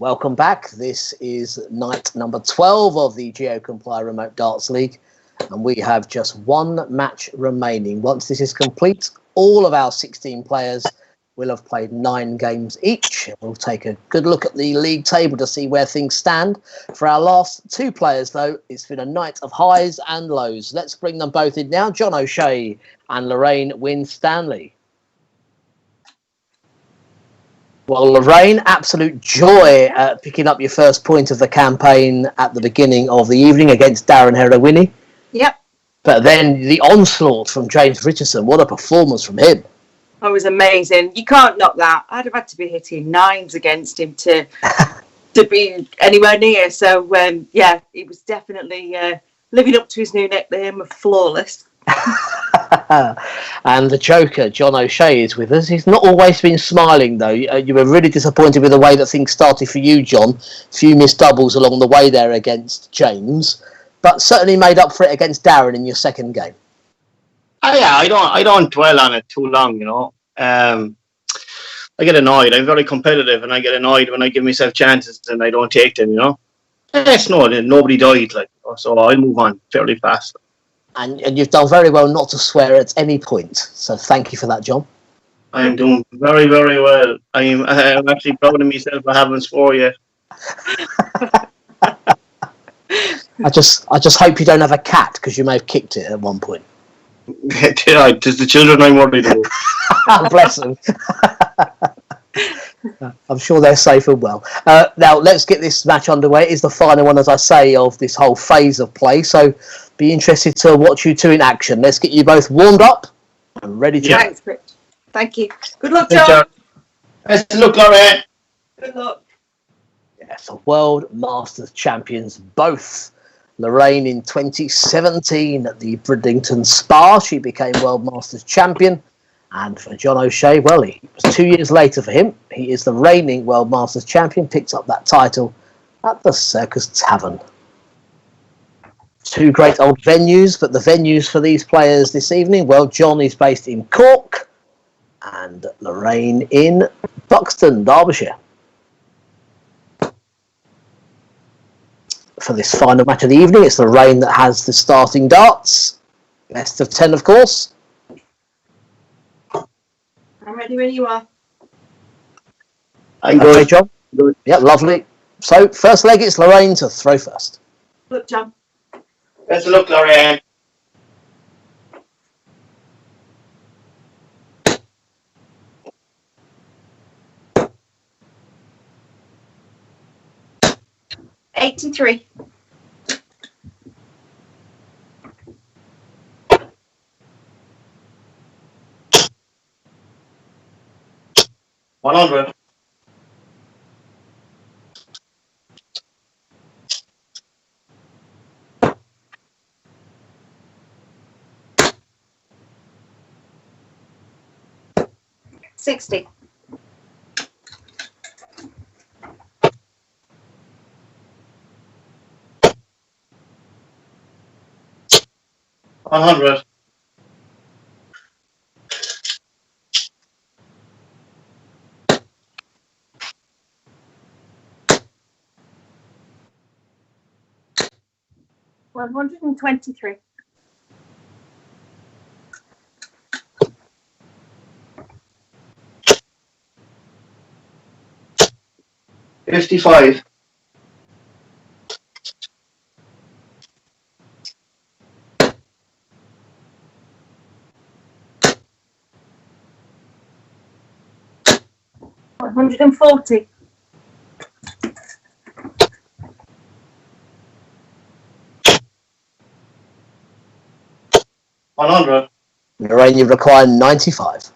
Welcome back. This is night number 12 of the Geo Comply Remote Darts League, and we have just one match remaining. Once this is complete, all of our 16 players will have played 9 games each. We'll take a good look at the league table to see where things stand. For our last 2 players, though, it's been a night of highs and lows. Let's bring them both in now. John O'Shea and Lorraine Wynn-Stanley. Well, Lorraine, absolute joy at picking up your first point of the campaign at the beginning of the evening against Darren Herewini. Yep. But then the onslaught from James Richardson, what a performance from him. That was amazing. You can't knock that. I'd have had to be hitting 9s against him to be anywhere near. So, yeah, he was definitely living up to his new nickname of Flawless. And the Joker, John O'Shea, is with us. He's not always been smiling, though. You were really disappointed with the way that things started for you, John. A few missed doubles along the way there against James, but certainly made up for it against Darren in your second game. Yeah, I don't dwell on it too long, you know. I get annoyed. I'm very competitive, and I get annoyed when I give myself chances and I don't take them, you know. Yes, no, nobody died, like, so I'll move on fairly fast. And you've done very well not to swear at any point. So thank you for that, John. I'm doing very, very well. I'm actually proud of myself for having swore yet. I just hope you don't have a cat, because you may have kicked it at one point. It is the children I'm worried about. Bless them. I'm sure they're safe and well. Now, let's get this match underway. It is the final one, as I say, of this whole phase of play. So be interested to watch you two in action. Let's get you both warmed up and ready to go. Thanks, Rich. Thank you. Good luck, John. Best of luck, Lorraine. Good luck. Yes, World Masters champions both. Lorraine in 2017 at the Bridlington Spa. She became World Masters champion. And for John O'Shea, well, it was 2 years later for him. He is the reigning World Masters champion, picked up that title at the Circus Tavern. 2 great old venues, but the venues for these players this evening, well, John is based in Cork and Lorraine in Buxton, Derbyshire. For this final match of the evening, it's Lorraine that has the starting darts. Best of 10, of course. I'm ready when you are. I'm good. Okay, John. Good. Yeah, lovely. So, first leg, it's Lorraine to throw first. Look, John. Best of luck, Lorraine. $83. $100. $60. $100. $123. $55. $140. $100. Lorraine, you require 95.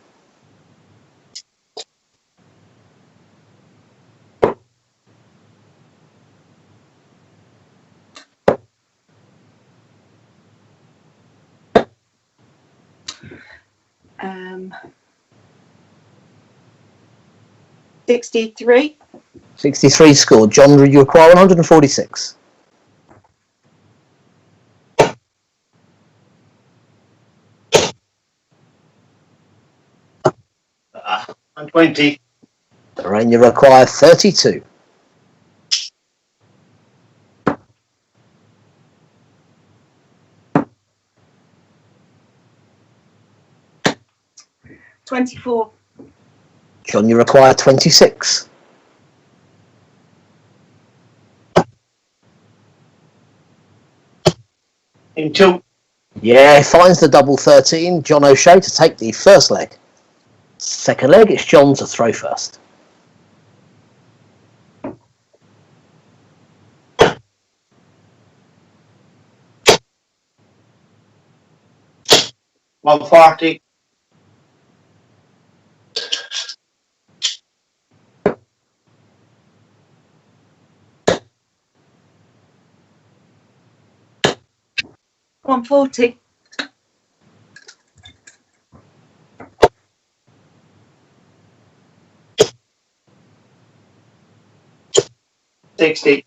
Um, 63. 63 scored. John, you require 146. And 20. Lorraine, you require 32. 24. John, you require 26. In 2. Yeah, finds the double 13. John O'Shea to take the first leg. Second leg, it's John to throw first. $140. $140. $60.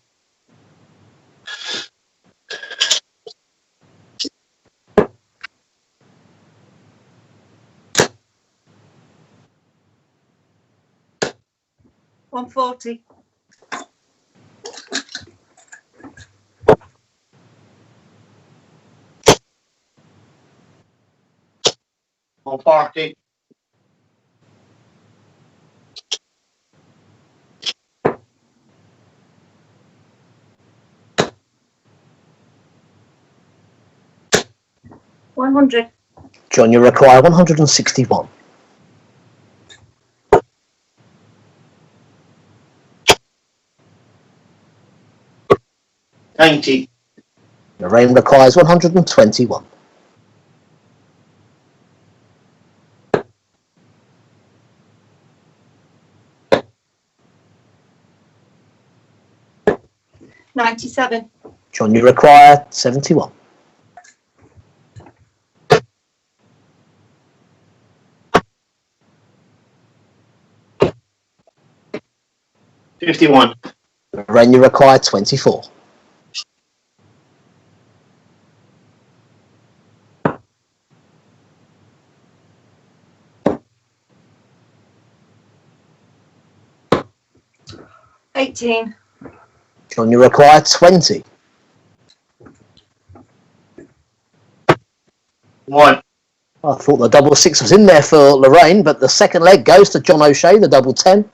$140. $140. $100. John, you require 161. $90. Lorraine requires 121. $97. John, you require 71. $51. Lorraine, you require 24. $18. John, you require 20. 1. I thought the double 6 was in there for Lorraine, but the second leg goes to John O'Shea, the double 10.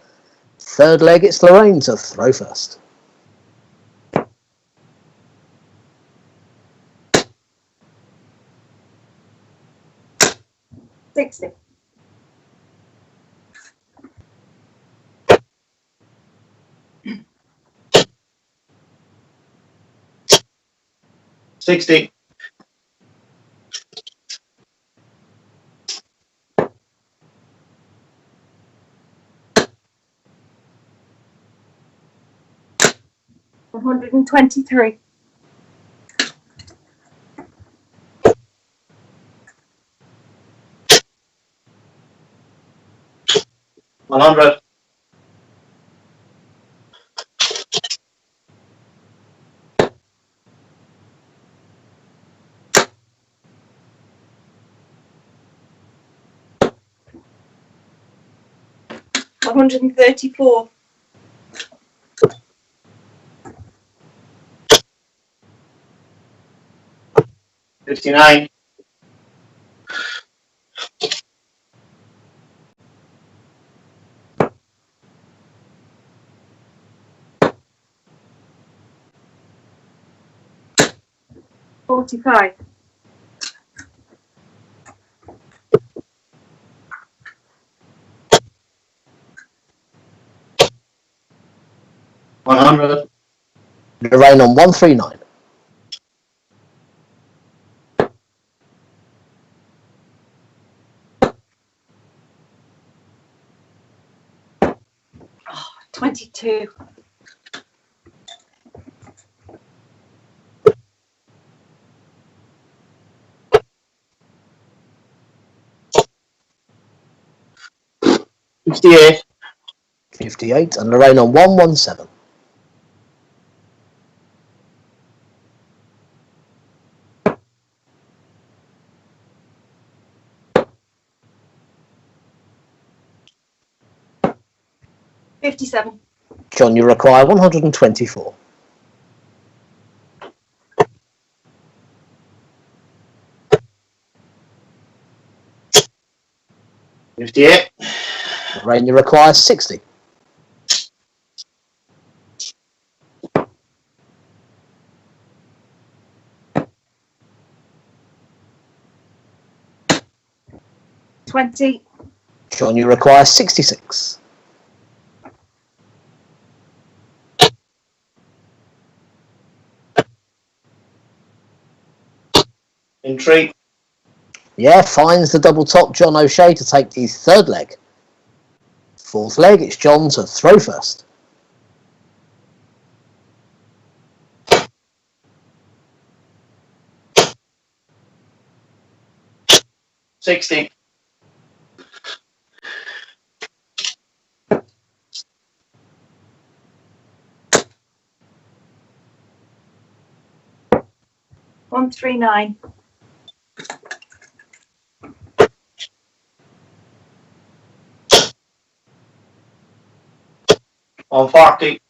Third leg, it's Lorraine to throw first. $60. $60. $123. $100. $134. $59. $45. $100. Lorraine on 139. $22. $58. 58. And Lorraine on 117. $57. John, you require 124. 58. Lorraine, you require 60. $20. John, you require 66. In 3. Yeah, finds the double top, John O'Shea, to take the third leg. Fourth leg, it's John to throw first. $60. $139. On 40.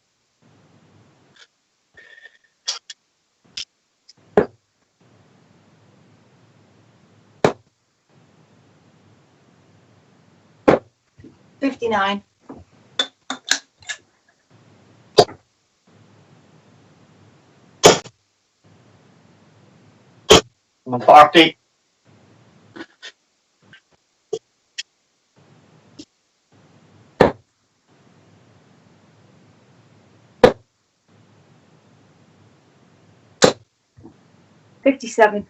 $59. On 40. $57.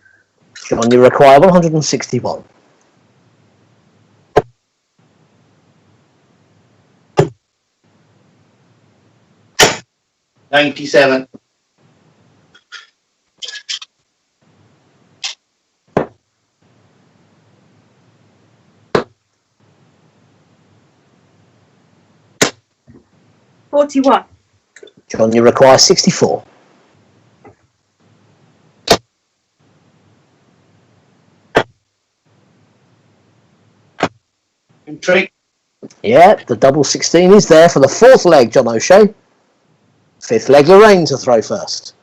John, you require 161. $97. $41. John, you require 64. In 3. Yeah, the double 16 is there for the fourth leg, John O'Shea. Fifth leg, Lorraine to throw first.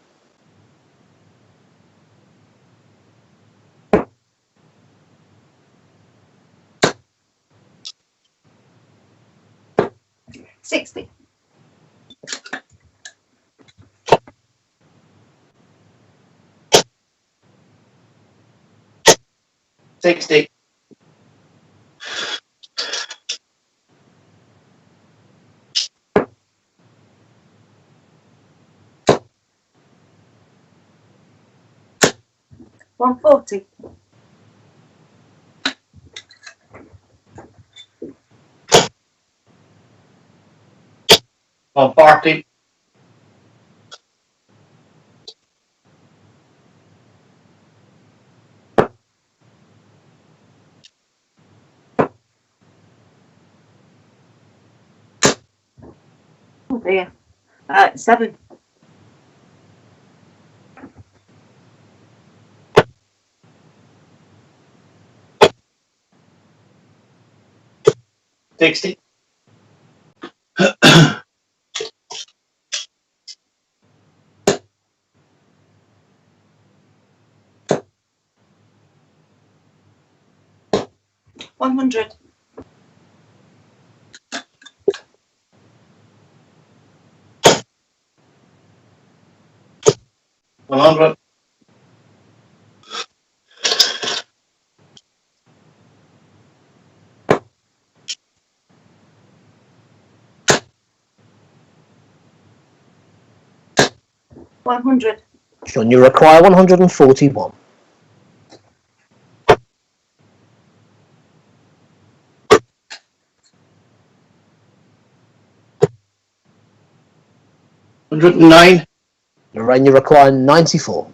$60. $60. $140. On 40. Oh dear. 7. $60. $100. $100. $100. John, you require 141. $109. Lorraine, you require 94.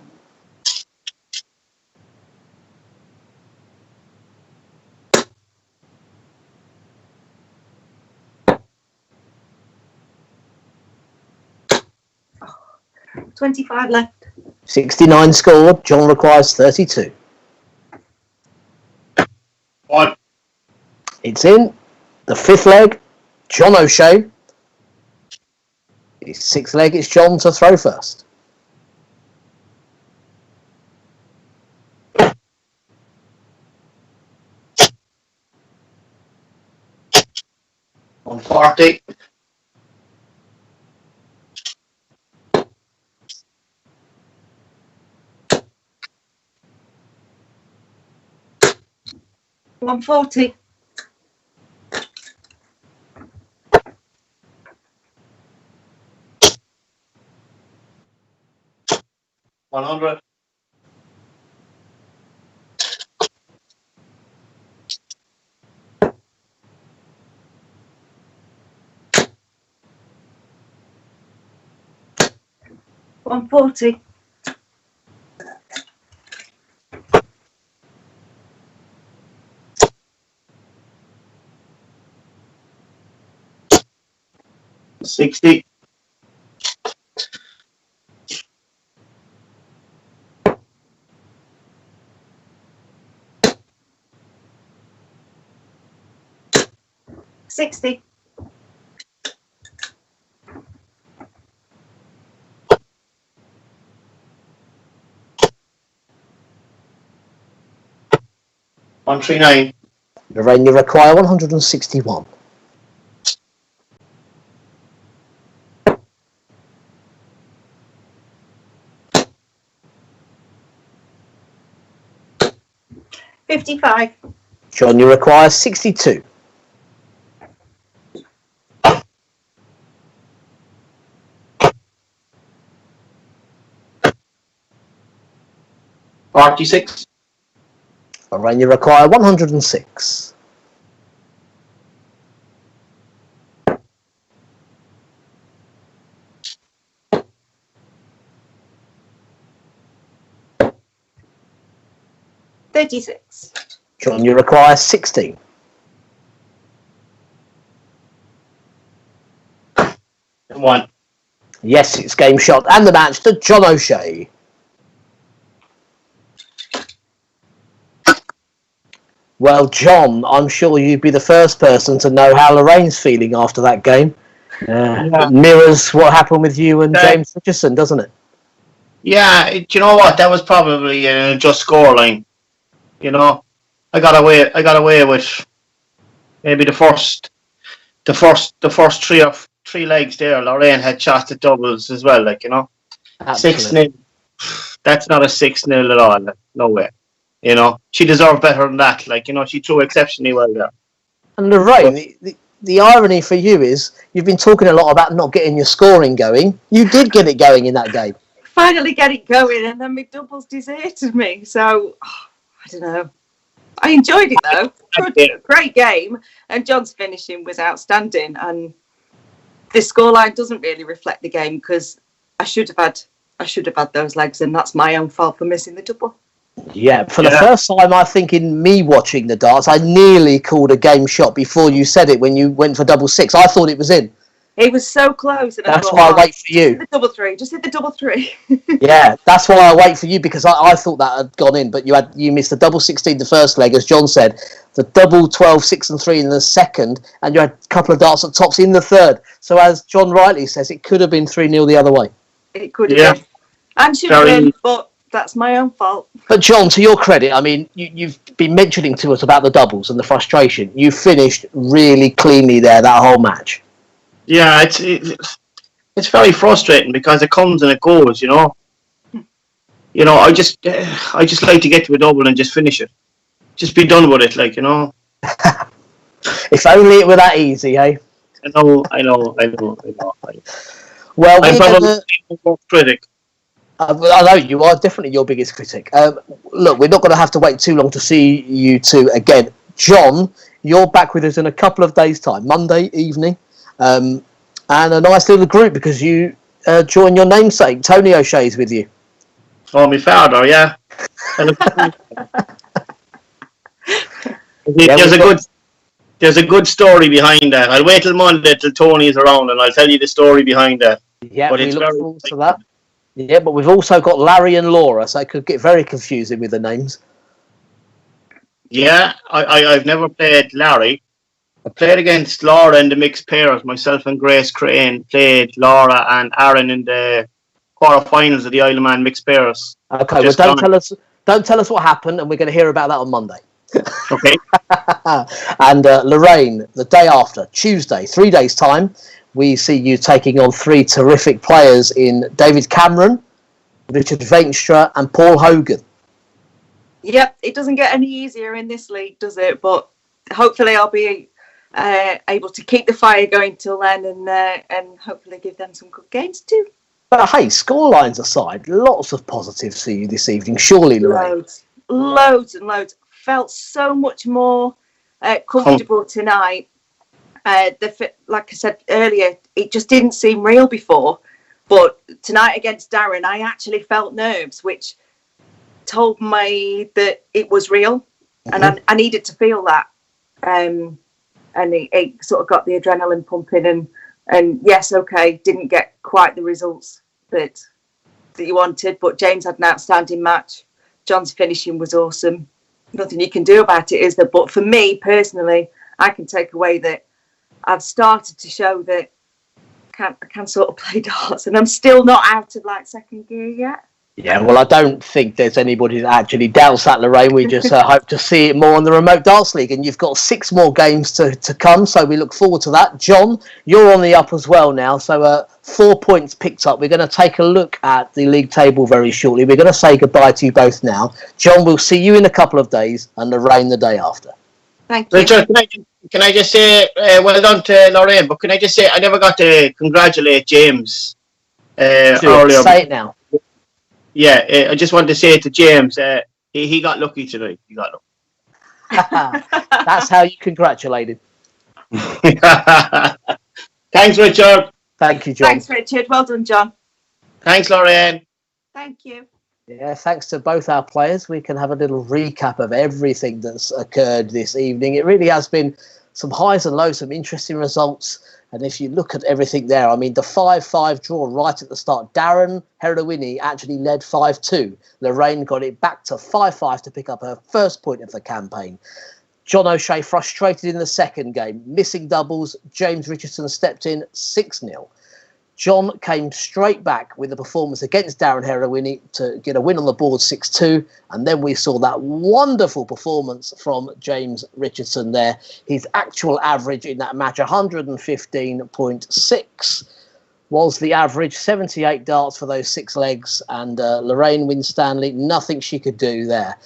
$25 left. 69 scored. John requires 32. 1. It's in. The fifth leg, John O'Shea. His sixth leg, it's John to throw first. 140. 140. 100. 140. 60. 60. 139. Lorraine, you require 161. 55. John, you require 62. 46. Lorraine, you require 106. 36. John, you require 16. 1. Yes, it's game shot and the match to John O'Shea. Well, John, I'm sure you'd be the first person to know how Lorraine's feeling after that game. It mirrors what happened with you and James Richardson, doesn't it? Yeah, do you know what? That was probably an just scoreline. You know, I got away with maybe the first three legs there. Lorraine had shots at doubles as well, like, you know. Absolutely. 6-0. That's not a 6-0 at all. No way. You know, she deserved better than that. Like, you know, she threw exceptionally well there. And Lorraine, the irony for you is you've been talking a lot about not getting your scoring going. You did get it going in that game. Finally get it going, and then my doubles deserted me. So, I don't know. I enjoyed it though. Good, great game, and John's finishing was outstanding. And this scoreline doesn't really reflect the game because I should have had those legs, and that's my own fault for missing the double. Yeah, for the first time, I think in me watching the darts, I nearly called a game shot before you said it when you went for double six. I thought it was in. It was so close. And that's why I wait for you. Just hit the double three. Just hit the double three. Yeah, that's why I wait for you, because I thought that had gone in, but you missed the double 16 the first leg, as John said, the double 12, 6 and 3 in the second, and you had a couple of darts at tops in the third. So as John rightly says, it could have been 3-0 the other way. It could have been. I'm sure, but that's my own fault. But John, to your credit, I mean, you've been mentioning to us about the doubles and the frustration. You finished really cleanly there, that whole match. Yeah, it's very frustrating because it comes and it goes, you know. You know, I just like to get to a double and just finish it. Just be done with it, like, you know. If only it were that easy, eh? I know. Well, I'm probably the worst critic. I know you are definitely your biggest critic. Look, we're not going to have to wait too long to see you two again. John, you're back with us in a couple of days' time, Monday evening, and a nice little group because you join your namesake. Tony O'Shea's with you. Oh, my father, yeah. There's a good story behind that. I'll wait till Monday till Tony's around and I'll tell you the story behind that. Yeah, we look forward to that. Yeah, but we've also got Larry and Laura, so it could get very confusing with the names. Yeah, I've never played Larry. I played against Laura in the mixed pairs. Myself and Grace Crane played Laura and Aaron in the quarterfinals of the Isle of Man mixed pairs. Okay, well, don't tell us what happened, and we're going to hear about that on Monday. Okay. And Lorraine, the day after, Tuesday, 3 days' time, we see you taking on three terrific players in David Cameron, Richard Veenstra and Paul Hogan. Yep, it doesn't get any easier in this league, does it? But hopefully I'll be able to keep the fire going till then and hopefully give them some good games too. But hey, scorelines aside, lots of positives for you this evening, surely, Lorraine. Loads and loads. Felt so much more comfortable tonight. Like I said earlier, it just didn't seem real before. But tonight against Darren, I actually felt nerves, which told me that it was real. Mm-hmm. And I needed to feel that. And it sort of got the adrenaline pumping. And yes, okay, didn't get quite the results that you wanted. But James had an outstanding match. John's finishing was awesome. Nothing you can do about it, is there? But for me personally, I can take away that I've started to show that I can sort of play darts, and I'm still not out of like second gear yet. Yeah, well, I don't think there's anybody that actually doubts that, Lorraine. We just hope to see it more on the Remote Darts League, and you've got 6 more games to come, so we look forward to that. John, you're on the up as well now, so 4 points picked up. We're going to take a look at the league table very shortly. We're going to say goodbye to you both now. John, we'll see you in a couple of days, and Lorraine the day after. Thank you. Richard, can I just say, well done to Lorraine, but can I just say, I never got to congratulate James earlier. Say it now. Yeah, I just wanted to say to James, he got lucky tonight. He got lucky. That's how you congratulated. Thanks, Richard. Thank you, John. Thanks, Richard. Well done, John. Thanks, Lorraine. Thank you. Yeah, thanks to both our players. We can have a little recap of everything that's occurred this evening. It really has been some highs and lows, some interesting results. And if you look at everything there, I mean, the 5-5 draw right at the start. Darren Herewini actually led 5-2. Lorraine got it back to 5-5 to pick up her first point of the campaign. John O'Shea frustrated in the second game. Missing doubles. James Richardson stepped in 6-0. John came straight back with a performance against Darren Herewini to get a win on the board 6-2. And then we saw that wonderful performance from James Richardson there. His actual average in that match, 115.6, was the average. 78 darts for those 6 legs. And Lorraine Winstanley, nothing she could do there.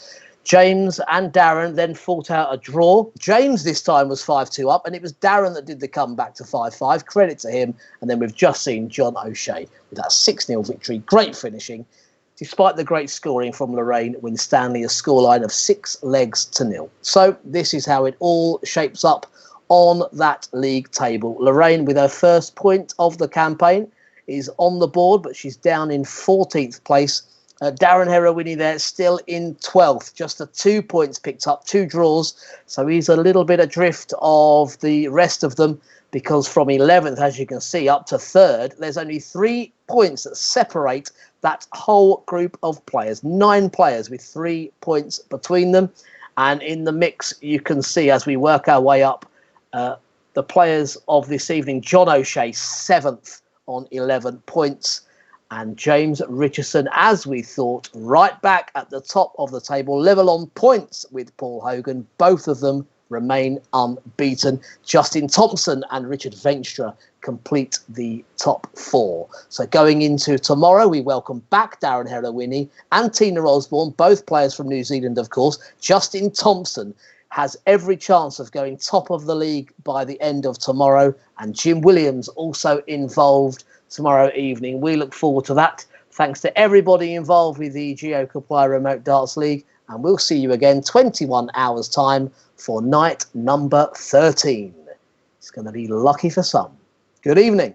James and Darren then fought out a draw. James this time was 5-2 up, and it was Darren that did the comeback to 5-5. Credit to him. And then we've just seen John O'Shea with that 6-0 victory. Great finishing, despite the great scoring from Lorraine Winstanley, a scoreline of 6-0. So this is how it all shapes up on that league table. Lorraine, with her first point of the campaign, is on the board, but she's down in 14th place. Darren Herewini there, still in 12th, just the 2 points picked up, 2 draws. So he's a little bit adrift of the rest of them, because from 11th, as you can see, up to 3rd, there's only 3 points that separate that whole group of players. 9 players with 3 points between them. And in the mix, you can see as we work our way up, the players of this evening, John O'Shea, 7th on 11 points. And James Richardson, as we thought, right back at the top of the table, level on points with Paul Hogan. Both of them remain unbeaten. Justin Thompson and Richard Veenstra complete the top 4. So going into tomorrow, we welcome back Darren Herewini and Tina Osborne, both players from New Zealand, of course. Justin Thompson has every chance of going top of the league by the end of tomorrow. And Jim Williams also involved tomorrow evening. We look forward to that. Thanks to everybody involved with the Geo Comply Remote Darts League. And we'll see you again 21 hours time for night number 13. It's going to be lucky for some. Good evening.